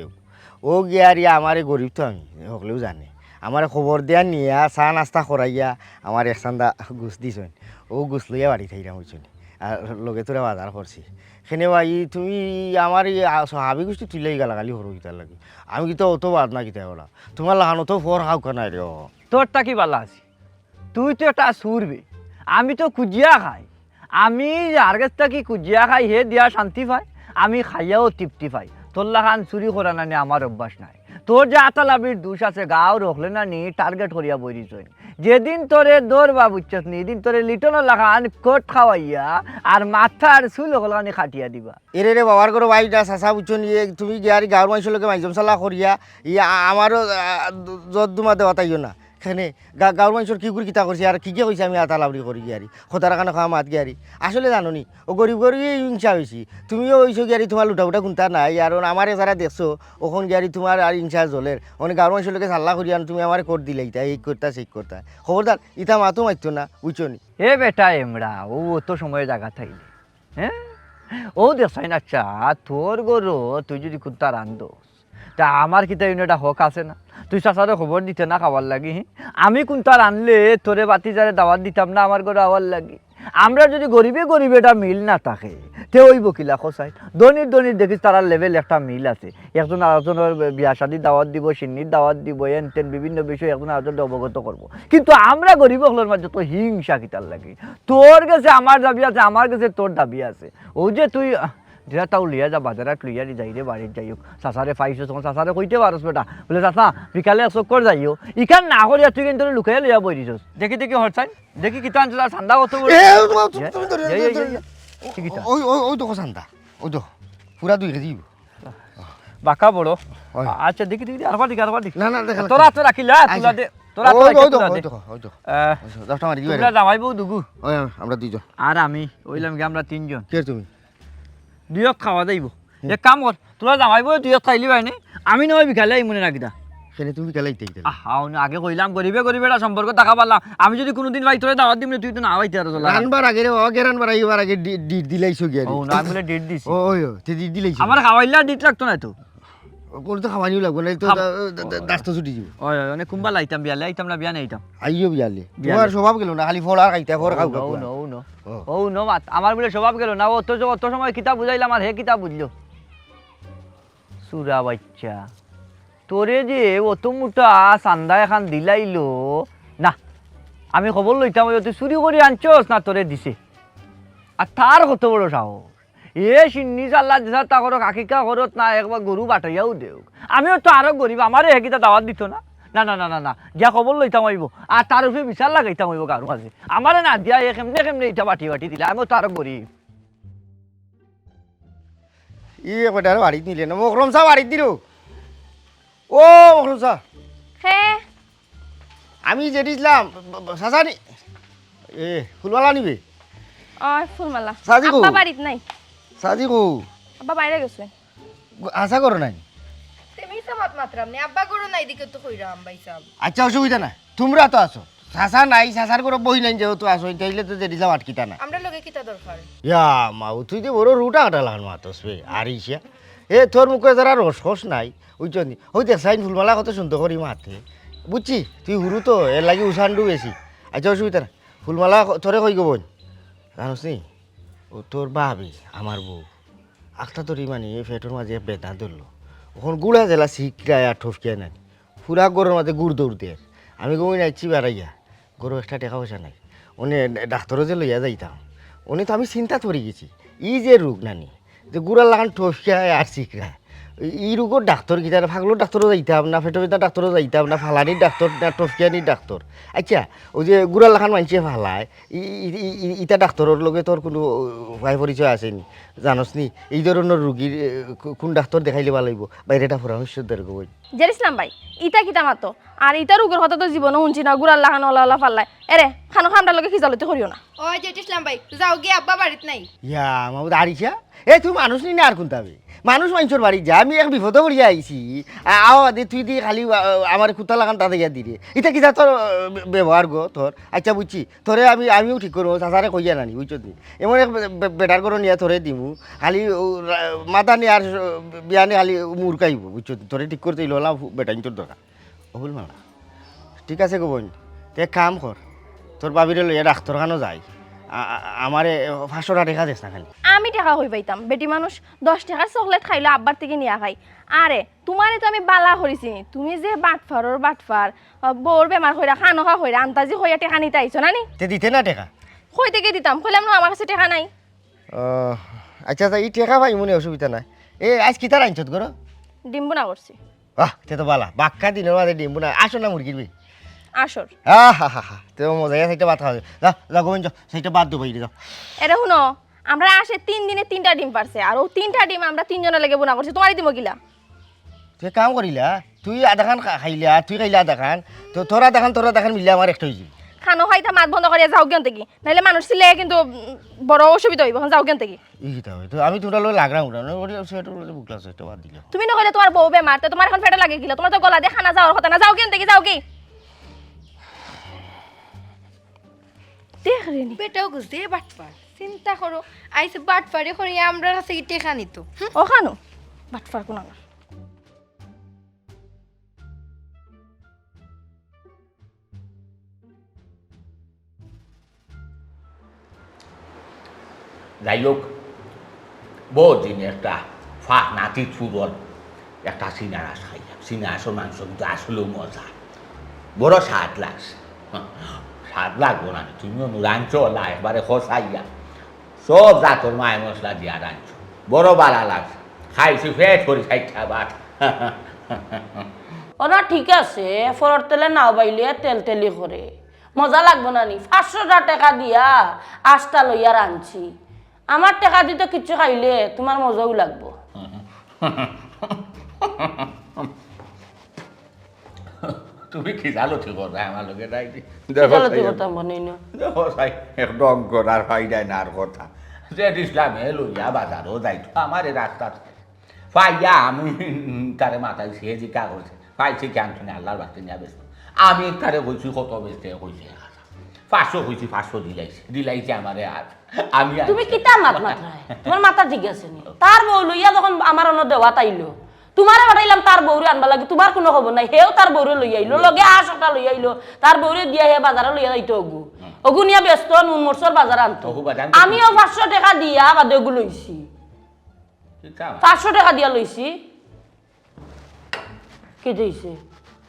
ও গিয়ারি আমারে গরিব তো আমি সকলেও জানে আমার খবর দেয়া নিয়া চা নাস্তা করাইয়া আমার এক চান্দা গুছ দিছেন ও গুছ লইয়া বাড়ি থাইরাম বুঝছনি আর লগে তোরা বাজার করছি সেনে ভাই তুমি আমার এই হাবি গোষ্ঠী তুলেই গেলা খালি সরু গীতার লাগে আমি কিন্তু অত বাদ না গীতা ওরা তোমার লাগানো তো ফর হাউ কেন রে
তোরটা কি বালা আছি তুই তো একটা সুরবে আমি তো কুজিয়া খাই আমি আর কাছটা কি কুজিয়া খাই হে দিয়া শান্তি পাই আমি খাইয়াও তৃপ্তি পাই তোর লাগান চুরি করা না নি আমার অভ্যাস নাই তোর যে আতালাবির দোষ আছে গাও রখলে না নি টার্গেট করিয়া বইরিস যেদিন তোরে দৌড় বা বুঝছস নি এদিন তোরে লিটনের লাগান কোট খাওয়াইয়া আর মাথার চুল ওগুলানি খাটিয়া দিবা
এরে রে বাবার করে ভাইটা চাচা বুঝছো নিয়ে তুমি গিয়ারি গাঁর মানুষের লোকে মাইজম চালা করিয়া ইয়া আমারও যত দুমা দেওয়া তাইও না সেখানে গাঁর মানুষের কি করে কিতা করছি আর কি কইছে আমি আতা লাবড়ি করি গিয়ারি খোদার কানে খাওয়া মাত গিয়ারি আসলে জানো নি ও গরিব গরিব হিংসা হয়েছি তুমিও হইছো গিয়ারি তোমার লুটা উটা গুনতা নাই আর আমারে যারা দেখছো ওখন গিয়ারি তোমার আর হিংসা জলের অনেক গাঁর মানুষের লোকে চাল্লা করিয়া তুমি আমার কোট দিলে ইতা এই করতা সেই করতা খবরদার ইতা মাতো মারতো না বুঝছো নি
এ বেটা এমরা ও তো সময় জায়গা থাকলে হ্যাঁ ও দেখছাই না আচ্ছা তোর গরু তুই যদি কুত্তা রান্ধস তা আমার কিতা এটা হক আছে না তুই চাচারে খবর দিতে না খাবার লাগি আমি কোনটা রানলে তোরে বাতি যারে দাওয়াত দিতাম না আমার ঘরে আওয়ার লাগি আমরা যদি গরিবে গরিবে এটা মিল না থাকে তে ওই বকিলা খোসাই দনির দেখিস তারা লেভেল একটা মিল আছে একজন আরেকজনের বিয়া শাদির দাওয়াত দিব সিন্নির দাওয়াত দিব এন তেন বিভিন্ন বিষয় একজন আরেকজনকে অবগত করবো কিন্তু আমরা গরিব হলোর মাঝে তো হিংসা কিতার লাগে তোর কাছে আমার দাবি আছে আমার কাছে তোর দাবি আছে ও যে তুই যেটা তাও লিয়া যা বাজারাত লইয়া যাই রে বাড়ির যাইও চাচারে পাইছো তখন চাচারে কইতে পারস বেটা বলে চাচা বিকালে চক্কর যাইও ইখান না করিয়া তুই কিন্তু লুকাইয়া লইয়া বই দিছস দেখি হরছাই দেখি কিতা আনছ ঠান্ডা কত
ওই ওই ওই দেখো শান্তা ওই দেখো পুরা 2 কেজি
বাঁকা বড়
হয়।
আচ্ছা দেখি আরবার দিক
না না দেখা
তোরা তো রাখিলা তুলা দে তোরা তো
ওই
তুলা দে
দেখো ওই দেখো 10টা মারি
তোরা জামাই বউ দুগু
ওই আমরা দুইজন
আর আমি ওইলাম কি আমরা তিনজন
কে তুমি
দুইক খাওয়া যাইব এক কাম কর তোরা জামাই বউ দুইক খাইলি বাইনে আমি নয় বিকালে আই মনে রাখিদা
সেনে তুমি কেলাইতে
আগে কইলাম গরিবেটা সম্পর্ক টাকা পারলাম আমি যদি কোনোদিন ভাই তোরা দাওয়াত দিম না তুই তো না ভাইতে আর
রানবার আগে রে বাবা গেরানবার আইবার আগে ডিট দিলাইছো গিয়া
ও না আমি বলে ডেট দিছি
ওই তে ডিট দিলাইছো
আমার খাওয়াইলা ডিট লাগতো না তো
কোন তো খাওয়ানিও লাগবে না তো দাস্ত ছুটি দিব
ওই অনেক কুম্বা লাইতাম বিয়ালে আইতাম না বিয়া নাইতাম
আইও বিয়ালে তোমার স্বভাব গেল না খালি ফল আর খাইতে ফল খাও
নো মাত আমার বলে স্বভাব গেল না অত সময় কিতাব বুঝাইলাম আর হে কিতাব বুঝলো সুরা বাচ্চা তোরে যে অত মোটা চান্দা এখন দিলাইলো না আমি খবর লইতাম তুই চুরি করে আনছস না তোরে দিছে আর তার কত বড় সাহস এ সিন্নি চাল্লা দিছা তা করো কাকিকা ঘরত না একবার গরু বাটাইয়াও দেও আমিও তো আরো গরিব আমারে হেকিটা দাওয়াত দিত না না না না না না গিয়া খবর লইতাম হইব আর তার উপরে বিচার লাগাইতাম হইব কারো কাছে আমারে না দিয়া কেমনে এটা বাটি দিলে আমিও তো আরো গরিব
কটা বাড়ি নিলে না মকরম চা বাড়ি দিল ও মকরম চা
হ্যাঁ
আমি যে দিছিলাম সাসানি ফুলওয়ালা নিবে
ফুলমালা
সাজি গো
আব্বা বাড়িত নাই
সাজি গো
আব্বা বাইরে গেছে
আশা করো নাই
তুমি সামাত মাত্রাম নে আব্বা করো নাই দিকে তো কইরাম ভাই সাহেব
আচ্ছা অসুবিধা না তোমরা তো আসো সাসা নাই সাসার করে বই নাই যেহেতু আসো তাইলে তো যে দিলাম আটকিতা না
আমরা লগে কিতা দরকার
ইয়া মাও তুই তো বড় রুটা কাটা লাগান মাতস বে আরিশা তোর মুখে যারা রস নাই ওই জন্য ওই দেখ সাইন ফুলমালা কত সুন্দর করি মাতে বুঝছি তুই হুরু তো এর লাগি উসান্ডু বেশি আচ্ছা অসুবিধা না ফুলমালা তোরে কই গো বোন জানোস নি ও তোর ভাবি আমার বউ আখটা তোর মানে ফেটোর মাঝে বেদা ধরলো ওখান গুড়া জেলা শিখরায় আর ঠসকিয়া নাই পুরা গরুর মাঝে গুড় দৌড়তে আমি গই নাইছি বেড়াইয়া গরু একটা টাকা পয়সা নাই উনি ডাক্তারও যে লইয়া যাইতাম উনি তো আমি চিন্তা করে গেছি ই যে রোগ নানি যে গুড়ার লাগান ঠসকিয়ায় আর শিখরায় এই রোগের ডাক্তার কি তার ফাগলোর ডাক্তারও যাইতাম না ফেটো বেতার ডাক্তারও যাইতাম না ফালানির ডাক্তার না টফকিয়ানির ডাক্তার আচ্ছা ওই যে গুড়ার লাখান মানুষে ফালায় ইটা ডাক্তারের লগে তোর কোনো ভাই পরিচয় আসেনি জানোস নি এই ধরনের রুগীর কোন ডাক্তার দেখাইলে ভালো হইব বাইরেটা পরামর্শ দরকার বই
জেরিসলাম ভাই ইটা কিতা মাতো আর ইটা রোগের কথা তো জীবনও শুনছি না গুড়ার লাগানো ওলা ফাল্লাই এরে খানো খামটার লগে খিজালতে করিও না
ও জেঠিসলাম ভাই যাও গিয়ে আব্বা বাড়িত নাই
ইয়া মামুদ আরিশা তুই মানুষ নি না আর কোনটা মানুষ মানুষের বাড়ি যা আমি এক বিপদে পড়িয়া আইছি দে তুই দিয়ে খালি আমার কুত্তা লাগান তাতে গিয়া দিলে এটা কি তোর ব্যবহার গো তোর আচ্ছা বুঝছি তোরে আমিও ঠিক করবো চাচারে কইয়া নানি বুঝছো নি এমন এক বেটার করে নিয়ে তোরে দিমু খালি মাথা নিয়ে আর বিয়া নিয়ে খালি মুরকাইব বুঝছো তোরে ঠিক করতে হলাম বেটাইন তোর দরকার অবুল মালা ঠিক আছে গো বোন তুই এক কাম কর তোর বাবিরে লইয়া ডাক্তারখানো যাই আমারে 500 টাকা দেখা দিস না খালি
আমি টাকা হই পাইতাম বেটি মানুষ 10 টাকার চকলেট খাইলো আব্বার থেকে নিয়া খাই আরে তোমারে তো আমি বালা করিছি তুমি যে বাটফার বউর বেমার হইরা খানো খা হইরা আন্তাজি হইয়া টাকা নিতে আইছো না নি
তে দিতে না টাকা
কই থেকে দিতাম কইলাম না আমার কাছে টাকা নাই
আচ্ছা এই টাকা ভাই মনে অসুবিধা নাই আজ কি তার আনছত গরো
ডিম্বু না করছি
তে তো বালা বাক্কা দিনের মাঝে ডিম্বু না আসো না মুরগির বি
আসর
তো মজা সেইটা বাদ খাওয়া যা গোবিন্দ সেইটা বাদ দেবো যাও
এটা শুনো আমরা আসে 3 দিনে 3টা ডিম পারছে আর ও 3টা ডিম আমরা 3 জনে লেগে বোনা করছি তোমারই দিমো কিলা
তুই কাম করিলা তুই আধা খান খাইলা তুই খাইলা আধা খান তো তোরা দেখান মিলে আমার একটা হয়েছি
খানো খাইতা মাত বন্ধ করিয়া যাও গেন থেকে নাইলে মানুষ ছিলে কিন্তু বড় অসুবিধা হইব যাও গেন থেকে
তো আমি তোরা লোক লাগলাম বুকলা সেটা বাদ দিলাম
তুমি না কইলে তোমার বউ বেমার তো তোমার এখন পেটে লাগে গিলা তোমার তো গলা দিয়ে খানা যাওয়ার কথা না যাও গেন থেকে যাও কি দেখ রেনি
বেটাও গুছে বাটপার চিন্তা করো আইছে বাটপারে করে আমরা কাছে কি টেকা নিত
ও খানো বাটফার কোন আমার
যাই হোক
বহুদিন একটা নাতি চুরল একটা সিনারাস খাইলাম। সিনারাসের মাংস কিন্তু আসলেও মজা, বড় স্বাদ লাগছে। স্বাদ লাগবো না তুমিও রাঁধছো না একবারে খসাইয়া সব জাতর মায় মশলা দিয়া রাঁধছো, বড় বালা লাগছে। খাইছি ফেট করে খাইতে আবার।
ও না ঠিক আছে, ফরর তেলে নাও বাইলে তেল তেলি করে মজা লাগবো না নি? 500 টাকা দিয়া আস্তা লইয়া রাঁধছি, আমার টাকা দিতে কিছু খাইলে তোমার মজাও লাগবো।
তুমি কি জানো ঠিক কথা আমার লোকের
কি কথা মনে না?
দেখো সাই একদম করার ফাইদায় না আর কথা যে ইসলামে লইয়া বাজারও যাইতো আমার এই রাস্তা ফাইয়া আমি তারে মাথায় সে জিকা করছে পাইছি কেন শুনে আল্লাহর বাড়তে নিয়ে বেসবো। আমি তারে কইছি কত বেসতে কইছি 500 কইছি, 500 দিলাইছি আমারে। আর আমি
তুমি কিতা মাত মাথায়, তোমার মাথা ঠিক আছে নি? তার বউ লইয়া যখন আমার অন্য দেওয়া তাইলো, তোমারে পাঠাইলাম তার বউরে আনবা লাগে, তোমার কোনো খবর নাই। হেও তার বউরে লই আইলো, লগে আশটা লই আইলো, তার বউরে দিয়া হে বাজারে লইয়া যাইতো। ওগু নিয়া ব্যস্ত নুন মরচর বাজার আনতো, আমিও 500 টাকা দিয়া বাদে ওগু লইছি। 500 টাকা দিয়া লইছি। কি দিছে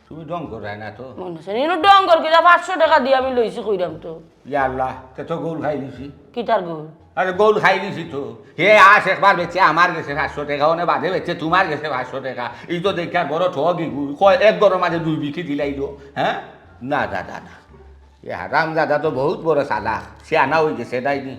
তুমি ডং করাই না তো
মনে আছে নি? ডঙ্গর কিনা 500 টাকা দিয়ে আমি লইছি কইরাম তো।
ইয়া আল্লাহ তে তো গোল খাই দিছি।
কি তার গোল?
আরে গোল খাই দিছি তো। হে আস একবার বেচে আমার গেছে 500 টাকা, ওনে বাদে বেচে তোমার গেছে 500 টাকা। এই তো দেখি আর বড় ঠগি কয় এক গরম মাঝে 2 বিকি দিলাইলো। হ্যাঁ না দাদা না, এ হারাম দাদা তো বহুত বড় সালা, সে আনা হয়ে গেছে ডাইনি।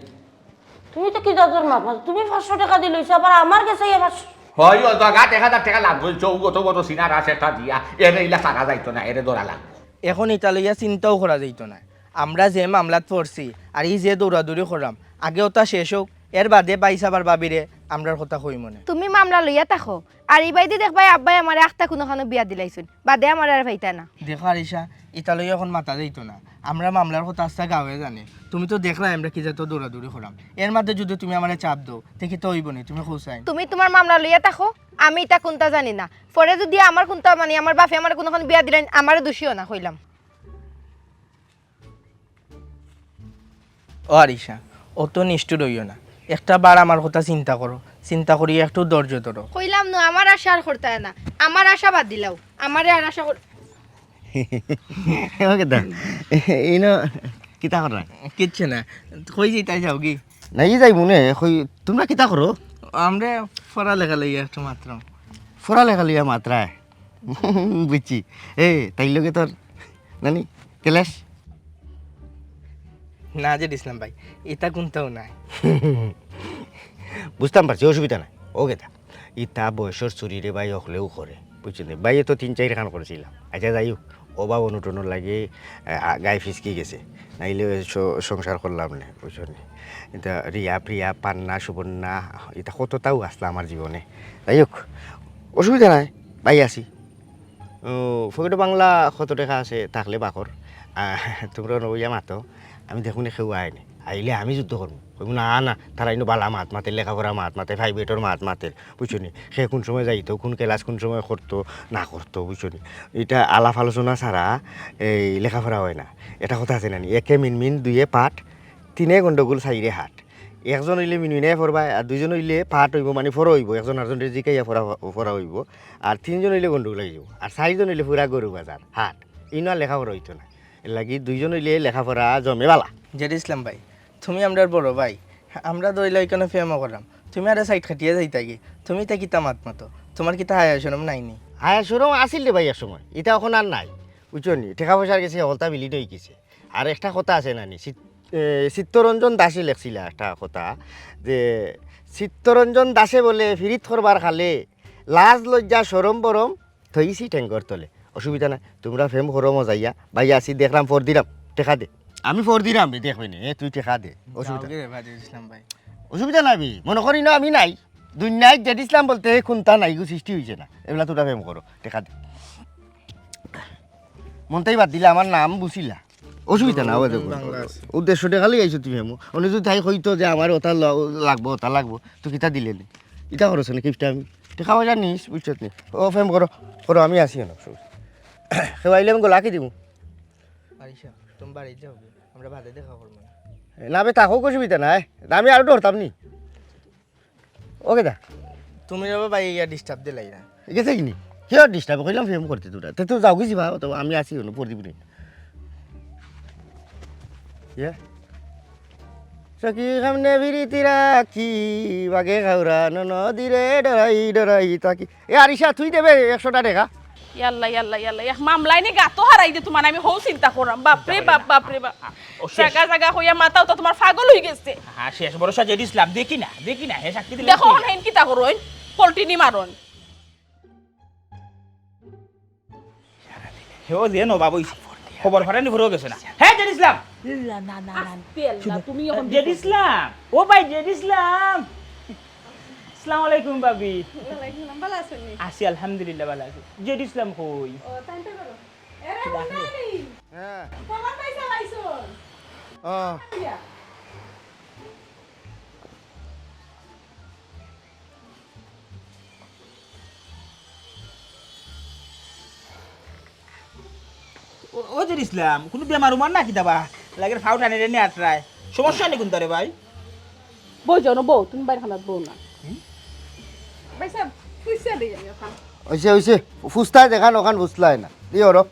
তুমি তো কি দাদর মাপা, তুমি 500 টাকা দিয়ে লইছো আবার আমার কাছে 500।
হয় ও তো গা 1000 টাকা লাভ হইছো, কত বড় সিনার আছে একটা দিয়া এরে ইলা সারা যাইতো না, এরে ধরা লাগবে।
এখন ইটা লইয়া চিন্তাও করা যাইত না। আমরা যে মামলাত পড়ছি আর এই যে দৌড়াদৌড়ি করাম, আগে ওটা শেষ হোক, এর বাদে বাইসাবার বাবিরে আমরার কথা কই মনে।
তুমি মামলা লইয়া থাকো আর এই বাইদি দেখবাই আব্বাই আমার আখতা কোনোখানো বিয়া দিলাইছুন, বাদে আমার আর ভাইতা না।
দেখো আরিশা, ইটা লইয়া এখন মাথা যাইতো না। আমরা মামলার কথা আস্তা গাঁয়ে জানে, তুমি তো দেখলা আমরা কি যাতো দৌড়াদৌড়ি করাম। এর মধ্যে যদি তুমি আমার চাপ দাও দেখি তো হইব নি, তুমি হুসাইন।
তুমি তোমার মামলা লইয়া থাকো, আমি এটা কোনটা জানি না। পরে যদি আমার কোনটা মানে আমার বাপে আমার কোনোখান বিয়া দিলেন আমারও দোষীও না কইলাম।
ও আরিশা, অত নিষ্ঠুর হইও না, একটা বার আমার কথা চিন্তা করো, চিন্তা করি একটু ধৈর্য ধরো।
কইলাম না আমার আশা আর করতে না, আমার আশা বাদ দিলাও, আমারে আর আশা
ওকে দা ইনো কিতা করা
কিচ্ছু না, কই যাইতাই যাও কি?
নাই যাই মনে কই তোমরা কিতা করো?
আমরা পড়ালেখা লইয়া একটু মাত্র।
পড়ালেখা লিয়া মাত্রায় বুঝছি। এ তাই লগে তোর নানি ক্লাস
না যে ইসলাম ভাই, এটা কোনটাও নাই।
বুঝতাম পারছি, অসুবিধা নাই। ওকে দা ইতা বয়সর চুরিরে বাই হলেও করে বুঝছেন। বাইয়ে তো 3-4 খান করেছিলাম। আচ্ছা যাই হোক, অভাব অনুটনের লাগে গায়ে ফিসকি গেছে, নাইলে সংসার করলাম না বুঝছেন। এটা রিয়া প্রিয়া পান্না সুবর্ণা এটা কতটাও আসলো আমার জীবনে। যাই হোক অসুবিধা নাই, বাই আসি। ফকির বাংলা কত টাকা আছে থাকলে বাকর তোমরা নইয়া মাতো, আমি দেখুন কেউ আইনি আইলে আমি যুদ্ধ করবো। না না তারা ইনো বালা মাত মাতে, লেখাপড়া মাত মাতে, 5-8 মাত মাতে বুঝছো নি। সে কোন সময় যাইতো, কোন ক্লাস কোন সময় করতো না করতো বুঝছো নি। এটা আলাপ আলোচনা ছাড়া এই লেখাপড়া হয় না। এটা কথা আছে নানি, 1 মিনমিন 2 পাঠ 3 গন্ডগোল 4 হাট। একজন হইলে মিনমিনে পড়বা আর 2জন হইলে পাঠ হইব মানে ফর হইব, একজন আরেকজনের জিকাইয়া ফরা হইব। আর 3জন হইলে গন্ডগোল হয়ে যাব, আর 4জন হইলে পুরা গরু বাজার হাট। ইনো আর লেখাপড়া হইতো না, এর লাগি 2জন হইলে লেখাপড়া জমে বালা।
জেড ইসলাম ভাই, তুমি আমরা বড় ভাই, আমরা দইলা এখানে ফেমা করাম, তুমি আর সাইড খাটিয়ে যাইতা কি? তুমি তা কিতা মাত মাতো, তোমার কিতা হায়া শরম নাইনি?
হায়া শরম আসিল রে ভাই এক সময়, এটা এখন আর নাই বুঝছো নি। টাকা পয়সার গেছে হলতা বিলীন হয়ে গেছে। আর একটা কথা আছে নানি, চিত্তরঞ্জন দাসে লেখছিল একটা কথা, যে চিত্তরঞ্জন দাসে বলে ফিরিত করবার খালে লাজ লজ্জা সরম বরম থইছি ঠেঙ্গর তলে। অসুবিধা নাই, তোমরা ফেম করম যাইয়া ভাই আসি দেখলাম ফোর দিলাম টেকা দে, আমি ফোর দিলাম রে দেখবে নি, তুই টেকা দে। অসুবিধা
ইসলাম ভাই,
অসুবিধা নাই, মনে করি না আমি নাই দুনিয়ায় জেড ইসলাম বলতে খুনতা নাই সৃষ্টি হয়েছে না, এগুলা তোরা ফেম করো টেকা দে। মনটাই বাদ দিলে আমার নাম বুঝিলা, অসুবিধা না। উদ্দেশ্যটা খালি আইছো তুমি এমন অন্য যদি তাই হইতো যে আমার ওটা লাগবো ওটা লাগবো তো কিতা দিলে নি ইটা করছো না কিপটা আমি টেকা পয়সা নিস বুঝছো নি। ও ফেম করো করো, আমি আসি না সেবাইলে আমি গোলাকি দিব।
আরিশা তুমি বাড়ি যাও, আমরা ভাতে দেখা করবো
না বে থাকুক, অসুবিধা নাই, আমি আরো ধরতাম নি। ওকে দা
তুমি যাবো ভাই ইয়া ডিস্টার্ব দিলাই না
গেছে কিনি কিয় ডিস্টার্ব কইলাম ফেম করতে তোরা তো যাও গেছি ভাই তো আমি আসি হলো পরদিবনি ইয়া সখী সামনে বিরিতি রাখি বাগে খাওরা নদীরে ডরাই তাকি এ আরিশা তুই দেবে 100টা টাকা
ইয়াল্লা ইয়াল্লা ইয়াল্লা ইয়া মামলাই নে গাতো হারাই দে তোমার আমি হও চিন্তা করাম বাপরে বাপ বাপরে বাপ জায়গা জায়গা হইয়া মাথাও তো তোমার পাগল হই গেছে
হ্যাঁ শেষ ভরসা যে দিছিলাম দেখি না হে সাক্ষী দিলে
দেখো হেন কি তা করুন পল্টিনি মারন
হেও দিয়ে নো বাবু খবর ফাটানি ভরে গেছে না হ্যাঁ জেড ইসলাম
না না না তুমি এখন
জেড ইসলাম ও ভাই জেড ইসলাম আসসালামু আলাইকুম ভাবি
ভালো আছেন
আছি আলহামদুলিল্লাহ ভালো আছি জেড ইসলাম কই
ও তাইতে করো এরে বুঝাইনি
হ্যাঁ
খবর পাইছা লাইছন
ও
ও জেড ইসলাম কোনো বেমার উমার না কি দাবা লাগে ফাউ টানি রে আটরায় সমস্যা নেই কোনটা রে ভাই
বউ জানো বউ তুমি বাইরে খানাত বউ না
পয়সা পয়সা দেই আমি এখন
হইছে ফুসতা দেখান ওখান বুঝলাই না দিও রব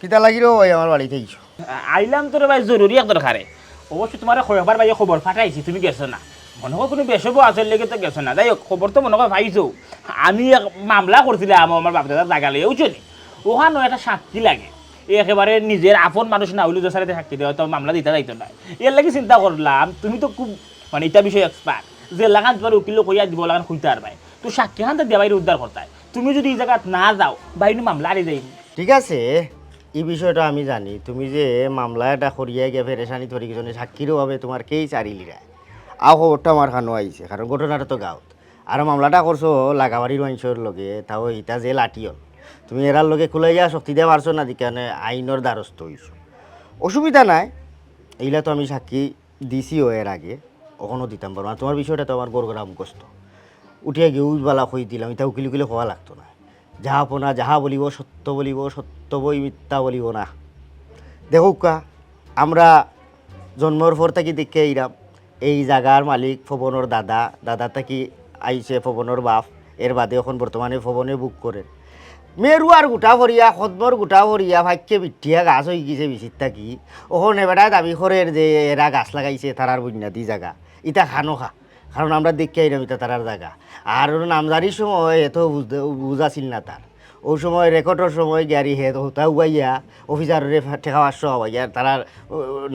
কিতা লাগি রে ওই আমার বাড়িতে আইছো
আইলাম তোর ভাই জরুরি এক দরকারে অবশ্য তোমার খবর ভাই খবর ফাটাইছি তুমি গেছো না মনে হয় কোনো বেশব আছে লেগে তো গেছো না যাই হোক খবর তো মনে হয় পাইছো আমি এক মামলা করছিলাম আমার বাপ দাদার জায়গা লিয়েও চলি ওখানে একটা সাক্ষী লাগে একেবারে নিজের আপন মানুষ না হইলে যে সাথে সাক্ষী দেওয়া তো মামলা দিতে যাইতো না এর লাগে চিন্তা করলাম তুমি তো খুব মানে এটা বিষয়ে এক্সপার্ট যে লাগান তোমার উকিল কইয়া দিব লাগান খুঁজতে পারবাই তো সাক্ষী খান দিয়ে বাইরে উদ্ধার করতায় তুমি যদি এই জায়গাত না যাও বাইরে মামলা আরে যাই
ঠিক আছে এই বিষয়টা আমি জানি তুমি যে মামলা এটা করিয়া গিয়ে ফেরেশানি ধরি কিছনে সাক্ষীরও হবে তোমার কেই চারিলিরা আও খবরটা আমার খানো আইছে কারণ ঘটনাটা তো গাঁৱত আর মামলাটা করছো লাগাবাড়ির মানুষের লগে তাও ইটা যে লাঠিয়ল তুমি এরার লগে খুলে যা শক্তি দিয়ে পারছো না দিকে আইনের দ্বারস্থ হইছো অসুবিধা নাই এইগুলা তো আমি সাক্ষী দিছিও এর আগে কখনো দিতাম পারো না তোমার বিষয়টা তো আমার বড় মুখস্থ উঠিয়া গিয়ে উজবালা কই দিলাম এটা উকিল উকিলে হওয়া লাগতো না যাহা পোনা যাহা বলিব সত্য বই মিথ্যা বলিব না দেখো কা আমরা জন্মর পর থাকি দেখে এইরাম এই জায়গার মালিক ফবনের দাদা থাকি আইছে ফবনের বাপ এর বাদে এখন বর্তমানে ফবনে বুক করে মেরুয়ার গোটা ভরিয়া সদমর গোটা ভরিয়া ভাগ্যে বিঠিয়া গাছ হয়ে গেছে বিচিত থাকি ওখন এবারে দাবি করে যে এরা গাছ লাগাইছে তারার বুনিয়াদি জায়গা ইটা খানো খা কারণ আমরা দেখে আইলাম এটা তারার জায়গা আর নামজারির সময় এত বুঝাছিল না তার ওই সময় রেকর্ডের সময় গ্যারি হেদ হতা উবাইয়া অফিসারে ঠেকা 500 হওয়াইয়া তারার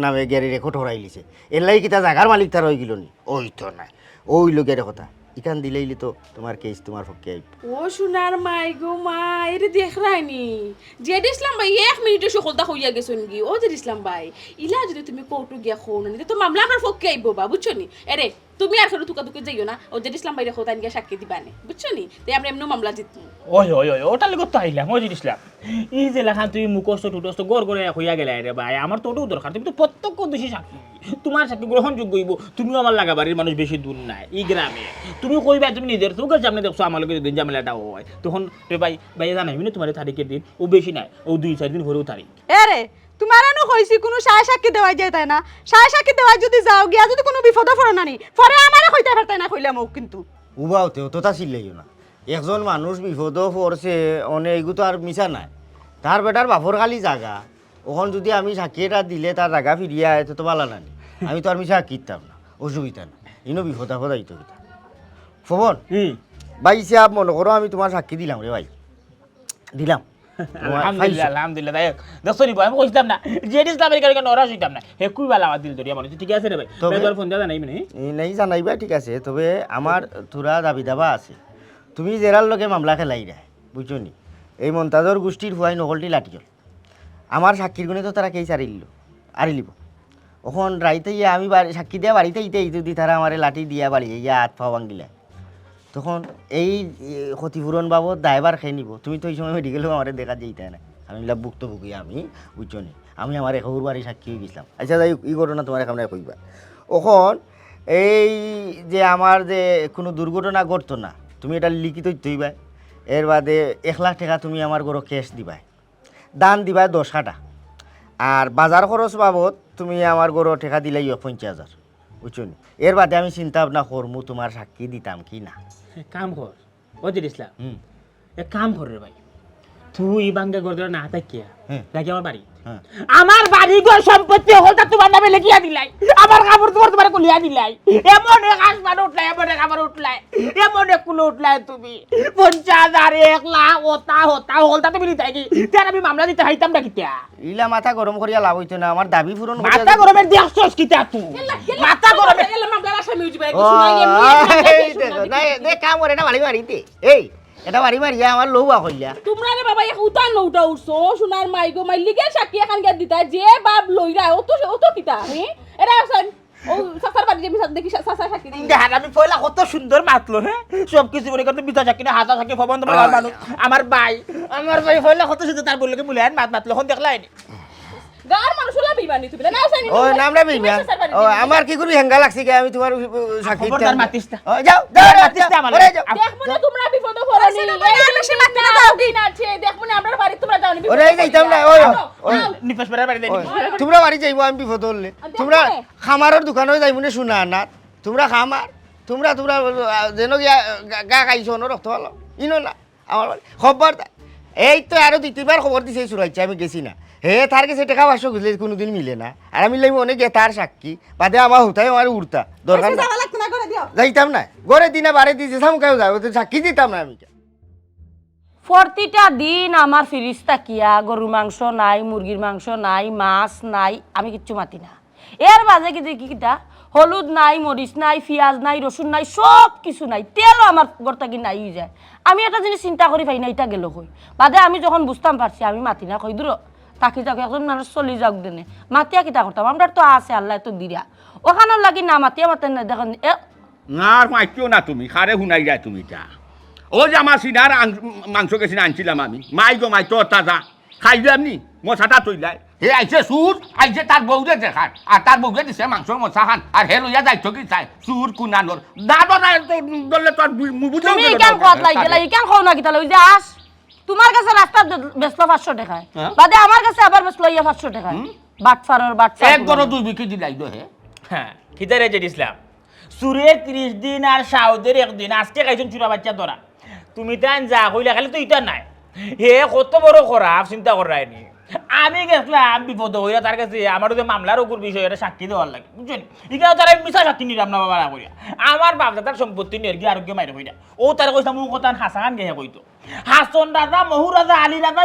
নামে গ্যারি রেকর্ড হরাই লিছে এর লাগি কিতা জায়গার মালিক তার হয়ে গেল নি ওই তো নাই ওই লোকের কথা ইখান দিলেইলি তো তোমার কেস তোমার পক্ষে আইব
ও সোনার মাই গো মা এরে দেখ রাইনি জেড ইসলাম ভাই 1 মিনিটে সকলটা হইয়া গেছন কি ও জেড ইসলাম ভাই ইলা যদি তুমি কোর্টে গিয়া খো না তো মামলা আমার পক্ষে আইব বা বুঝছো নি এরে তুমি আর কোনো তুকা যাইও না ও জেড ইসলাম ভাই রেখো তাই গিয়া সাক্ষী দিবানে বুঝছো নি তাই আমরা এমনি মামলা জিতমু
ওই ওটা লেগে তো আইলাম ওই জিনিসলাম এই যে লেখান তুই মুখস্থ টুটস্থ গড় করে হইয়া গেলে রে ভাই আমার তো ওটাও দরকার তুমি তো প্রত্যক্ষ দোষী সাক্ষী তোমার সাক্ষী গ্রহণযোগ্য হইব তুমিও আমার লাগা বাড়ির মানুষ বেশি দূর নাই এই গ্রামে তুমি কইবা তুমি নিজের চোখের সামনে দেখছো আমার লোকের দিন ঝামেলাটা হয় তখন রে ভাই জানাইবি না তোমার তারিখের দিন ও বেশি নাই ও 2-4 দিন ভরেও তারিখ
এরে তোমার এনো কইছি কোনো সাক্ষী দেওয়াই যায় তাই না সাক্ষী দেওয়াই যদি যাও গিয়া যদি কোনো বিপদ পড়ে না নি পরে আমারে কইতে পারতাই না কইলাম কিন্তু
উবাওতেও তো তা চিল্লাইও না একজন মানুষ বিপদও পড়ছে অনেক এগু তো আর মিছা নাই তার বেটার বাপর খালি জায়গা ওখান যদি আমি সাক্ষী এটা দিলে তার জায়গা ফিরিয়া এত তো ভালো নানি আমি তো আর মিছা কিনতাম না অসুবিধা না ইনো বিপদ আপদ আইতো কিতা ফবন ভাই সাহেব মনে করো আমি তোমার সাক্ষী দিলাম রে ভাই দিলাম
আলহামদুলিল্লাহ তাই দেখছো নি ভাই আমি কইতাম না জেড ইসলামের গাড়ি কেন ওরা হইতাম না হে কুই বালা আমার দিল দরিয়া মানুষ ঠিক আছে রে ভাই তোর ফোন দাদা নাই মানে
নাই জানাইবা ঠিক আছে তবে আমার তোরা দাবি দাবা আছে তুমি জেরার লগে মামলা খেলাই রে বুঝছো নি এই মন্তাজর গোষ্ঠীর হুয়াই নকলটি লাঠিল আমার সাক্ষীর গুণে তো তারা কেই আরিলিব ওখন রাইতে ইয়া আমি সাক্ষী দিয়া বাড়িতে ইতেই যদি তারা আমার লাঠি দিয়া বাড়ি ইয়া হাত পা ভাঙিলে তখন এই ক্ষতিপূরণ বাবদ দায়বার খেয়ে নিব তুমি তো এই সময় মেডিকেলেও আমার দেখা যেতে না আমি ভুক্তভোগী আমি বুঝছো নি আমি আমার এখুর বাড়ি সাক্ষী হয়ে গেছিলাম আচ্ছা যাই এই ঘটনা তোমার এখানে কইবা ওখন এই যে আমার যে কোনো দুর্ঘটনা ঘটতো না তুমি এটা লিখিত হইবা এর বাদে 1 লাখ টাকা তুমি আমার গরো ক্যাশ দিবা দান দিবা 10 কাটা আর বাজার খরচ বাবদ তুমি আমার গরো টাকা দিলাই 50,000 বুঝছো নি? এর বাদে আমি চিন্তা ভাবনা করমু তোমার সাক্ষী দিতাম কি না।
কাম কর ওজির ইসলাম
হুম
এক কাম কর রে ভাই তুই বাঙ্গা ঘর ধরে না থাকিয়া নাকি আমার বাড়ি
হ্যাঁ
আমার বাড়ি ঘর সম্পত্তি হলটা তোমার নামে লিখিয়া দিলাই আমার কাপড় তোমার কুলিয়া দিলাই এমন এক আসমান উঠলাই এমন এক আমার উঠলাই এমন এক কুলো উঠলাই তুমি 50,000 1 লাখ ওটা হলটা তুমি দিতে কি তার আমি মামলা দিতে হাইতাম না কিতা
ইলা মাথা গরম করিয়া লাভ হইতো না, আমার দাবি পূরণ করিয়া
মাথা গরমের দেখছস কিতা তুই মাথা গরমের
এলা মামলার আসামি হইছে ভাই
ও, এই দেখো, না, দেখ কাম করে এটা বাড়ি বাড়িতে এই এটা বাড়ি মারিয়া আমার লৌয়া কইয়া
তোমরা রে বাবা এক উতা নৌটা উঠছো সোনার মাইগো মাইলিকে সাক্ষী এখান গিয়া দিতা যে বাপ লইরা ও তো কিতা হ্যাঁ এরা আছেন ও সাসার বাড়ি যে মিছা দেখি সাসা সাক্ষী দিই
দেখান আমি পয়লা কত সুন্দর মাতলো হ্যাঁ সব কিছু মনে করতে মিথ্যা চাকি না হাতা চাকি ভবন তোমার মানুষ আমার ভাই পয়লা কত সুন্দর তার বললে মুলেন মাতলো হন দেখলাই নি
গার মানুষ হলা বিবানি তুমি না আছেন
ও নামটা বিবা ও আমার কি করে হেঙ্গা লাগছে কি আমি তোমার সাক্ষী
খবরদার মাতিস না।
ও যাও যাও
মাতিস না আমার
ওরে যাও
দেখমু না তোমরা বিপদে পড়নি এই বেশি মাত্রা দাও দিন আছে দেখমু না আমরা বাড়ি তোমরা যাওনি
ওরে যাইতাম না ওই ওই
নিফাস বেড়ার বাড়ি দেনি
তোমরা বাড়ি যাইবো আমি বিপদ হলে তোমরা খামারের দোকানে যাইবো না শোনা না তোমরা খামার তোমরা যেন গিয়া গা খাইছো ন রক্ত ভালো ইনো না আমার খবর এই তো আরো দ্বিতীয়বার খবর দিছে সুরাইছে আমি গেছি না হে তার কাছে টাকা 500 গুজলে কোনোদিন মিলে না আর আমি লাইম অনেক তার সাক্ষী বাদে আমার হুতাই আমার উড়তা দরকার না যাইতাম না ঘরে দিনে বারে দিয়েছে সামকাও যাবো তো সাক্ষী দিতাম না আমি
প্রতিটা দিন আমার ফিরিস্তা কিয়া গরুর মাংস নাই মুরগির মাংস নাই মাছ নাই আমি কিচ্ছু মাতি না এর মাঝে কি দেখি কিটা হলুদ নাই মরিচ নাই পেঁয়াজ নাই রসুন নাই সব কিছু নাই তেলও আমার ঘরটা কি নাই যায় আমি একটা জিনিস চিন্তা করি পাই না এটা গেল কই বাদে আমি যখন বুঝতাম পারছি আমি মাতি না কই দূর তাকি যাক একজন মানুষ চলি যাক দেনে মাতিয়া কিতা করতাম আমরা তো আছে আল্লাহ তো দিরা ওখানে লাগি না মাতিয়া মাতেন না দেখেন
না আর মাইকেও না তুমি খারে শুনাই যায় তুমি তা ও যে আমার সিনার মাংস গেছি আনছিলাম আমি মাই গো মাই তোর তাজা খাইবে আপনি মশাটা তৈলাই হে আইছে সুর আইছে তার বউরে দেখান আর তার বউরে দিছে মাংস মশা খান আর হে লইয়া যাইতো কি চাই সুর কুনানোর দাদা না দলে তোর বুঝে
তুমি কেন কত লাই গেলা কেন খাও না কিতা লই যা আস তোমার কাছে রাস্তা বেচল 500 টাকায় বাদে আমার কাছে আবার বেচল 500 টাকায় বাটফারর বাটফার
এক গরো দুই বিকি দিলাই দো হে
হ্যাঁ কিদারে যে ইসলাম সুরের 30 দিন আর সাউদের একদিন আজকে খাইছেন চুরা বাচ্চা ধরা তুমি তাই যা কইলা খালি তো ইটা নাই হে কত বড় খারাপ চিন্তা করায়নি আমি গেছিলাম বিপদ হইয়া তার কাছে আমার যে মামলার উপর বিষয় এটা সাক্ষী দেওয়ার লাগে বুঝছেন এখানে তারা মিশা সাক্ষী নিলাম না বাবা করিয়া আমার বাপ দাদার সম্পত্তি নিয়ে গিয়ে আরোগ্য মাইরে হইয়া ও তারা কইতাম ও কথা হাসান গেহে কইতো হাসন রাজা মহু রাজা আলী রাজা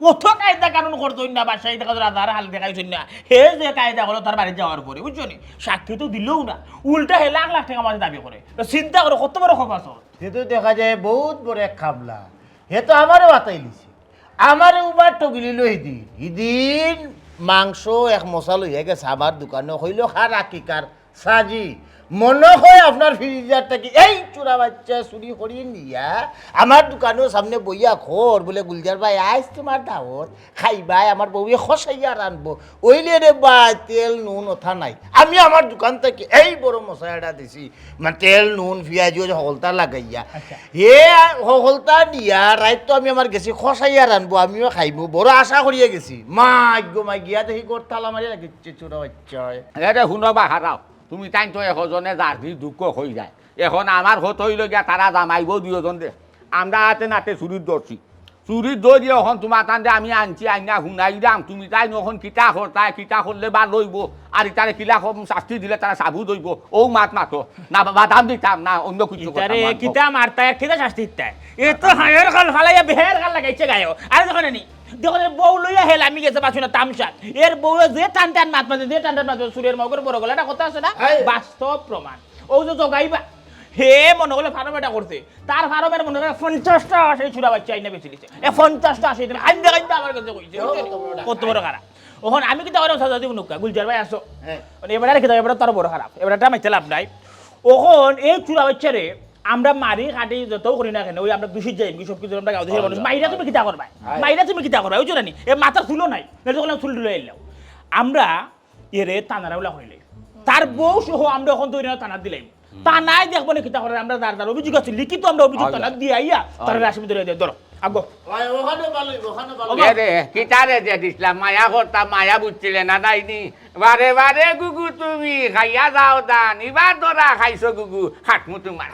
অথ কায়দা কানুন করতো না বাসায় দেখা রাজার হাল দেখাইছেন না হে যে কায়দা হলো তার বাড়ি যাওয়ার পরে বুঝছো নি সাক্ষী তো দিলেও না উল্টা হে লাখ লাখ টাকা আমার দাবি করে চিন্তা করো কত বড় খবর
সে তো দেখা যায় বহুত বড় এক খাবলা হে তো আমারও বাতাই লিছে আমারে উবার টগিলি লই ইদিন মাংস এক মশা লইয়া গেছে আমার দোকানে হইল খার আকিকার সাজি মনে হয় আপনার ফ্রিজারটাকে এই চোরা বাচ্চা চুরি করিয়ে নিয়া আমার দোকানের সামনে বইয়া খোর বলে গুলজার ভাই আইস তোমার দাওয়াত খাইবাই আমার বউয়ে খসাইয়া রানবো ওইলে রে বা তেল নুন ওঠা নাই আমি আমার দোকান থেকে এই বড় মশাইটা দিছি মানে তেল নুন পেঁয়াজ হলতা লাগাইয়া হে হলতা নিয়া রাইত তো আমি আমার গেছি খসাইয়া রানবো আমিও খাইবো বড় আশা করিয়া গেছি মা গিয়া দেখি করতালা মারি লাগিচ্ছে চোরা বাচ্চা
এটা শুনবা হারাও তুমি তাই তো এজনে যার দুঃখ হয়ে যায় এখন আমার হত হইল গিয়া তারা জামাইব দুজন দে আমরা হাতে নাতে চুরির দর্শি চুরির দৌড়ি এখন তোমার টানতে আমি আনছি আইনা শুনাই দাম তুমি তাই নখন কিতা করতাই কিতা করলে বা লইব আর তারে কিলা শাস্তি দিলে তারা সাবু দইব ও মাত মাতো না বাদাম দিতাম না অন্য কিছু
কিতা মারতায় কিতা শাস্তি দিতায় এ তো হায়ের খাল ফালাইয়া বেহের খাল লাগাইছে গায়ে আর যখন নি দেখুন বউ লইয়া হেল আমি গেছে পাচ্ছি না তামসা এর বউ যে টান টান মাত মাঝে যে টান টান মাত সুরের মগর বড় গলা একটা কথা আছে না বাস্তব প্রমাণ ও যে জগাইবা হে মনে হলে ফার্ম এটা করছে তার ফার্মের মনে হয় 50টা সেই চুরা বাচ্চা আইনা বেঁচে দিচ্ছে 50টা আসে আইনা আইনা আমার কাছে কইছে কত বড় খারাপ ওখান আমি কি তাহলে সাজা দিব নুকা গুলজার ভাই আসো এবারে রেখে দাও এবারে তার বড় খারাপ এবারেটা মাইতে লাভ নাই ওখন এই চুরা বাচ্চারে আমরা মারি কাটি যতও করি না কেন ওই আমরা দূষিত যাই সব কিছু আমরা গাঁও দেশের মানুষ মাইরা তুমি কিতা করবা মাইরা তুমি কিতা করবা ওই জানি এ মাথার চুলো নাই যখন চুল টুলে এলাও আমরা এরে টানারা ওলা হইলে তার বউ সহ আমরা এখন তৈরি টানা দিলাম তা নাই দেখবো না কিতা করে আমরা যার যার অভিযোগ আছে লিখিত আমরা অভিযোগ টানা দিয়ে আইয়া তারা রাশমি ধরে ধরো আগো
ওখানে ভালো ওখানে ভালো
রে কিতারে যে দিছিলাম মায়া করতাম মায়া বুঝছিলে না নাইনি বারে বারে গুগু তুমি খাইয়া যাও দান এবার ধরা খাইছো গুগু খাটমু তোমার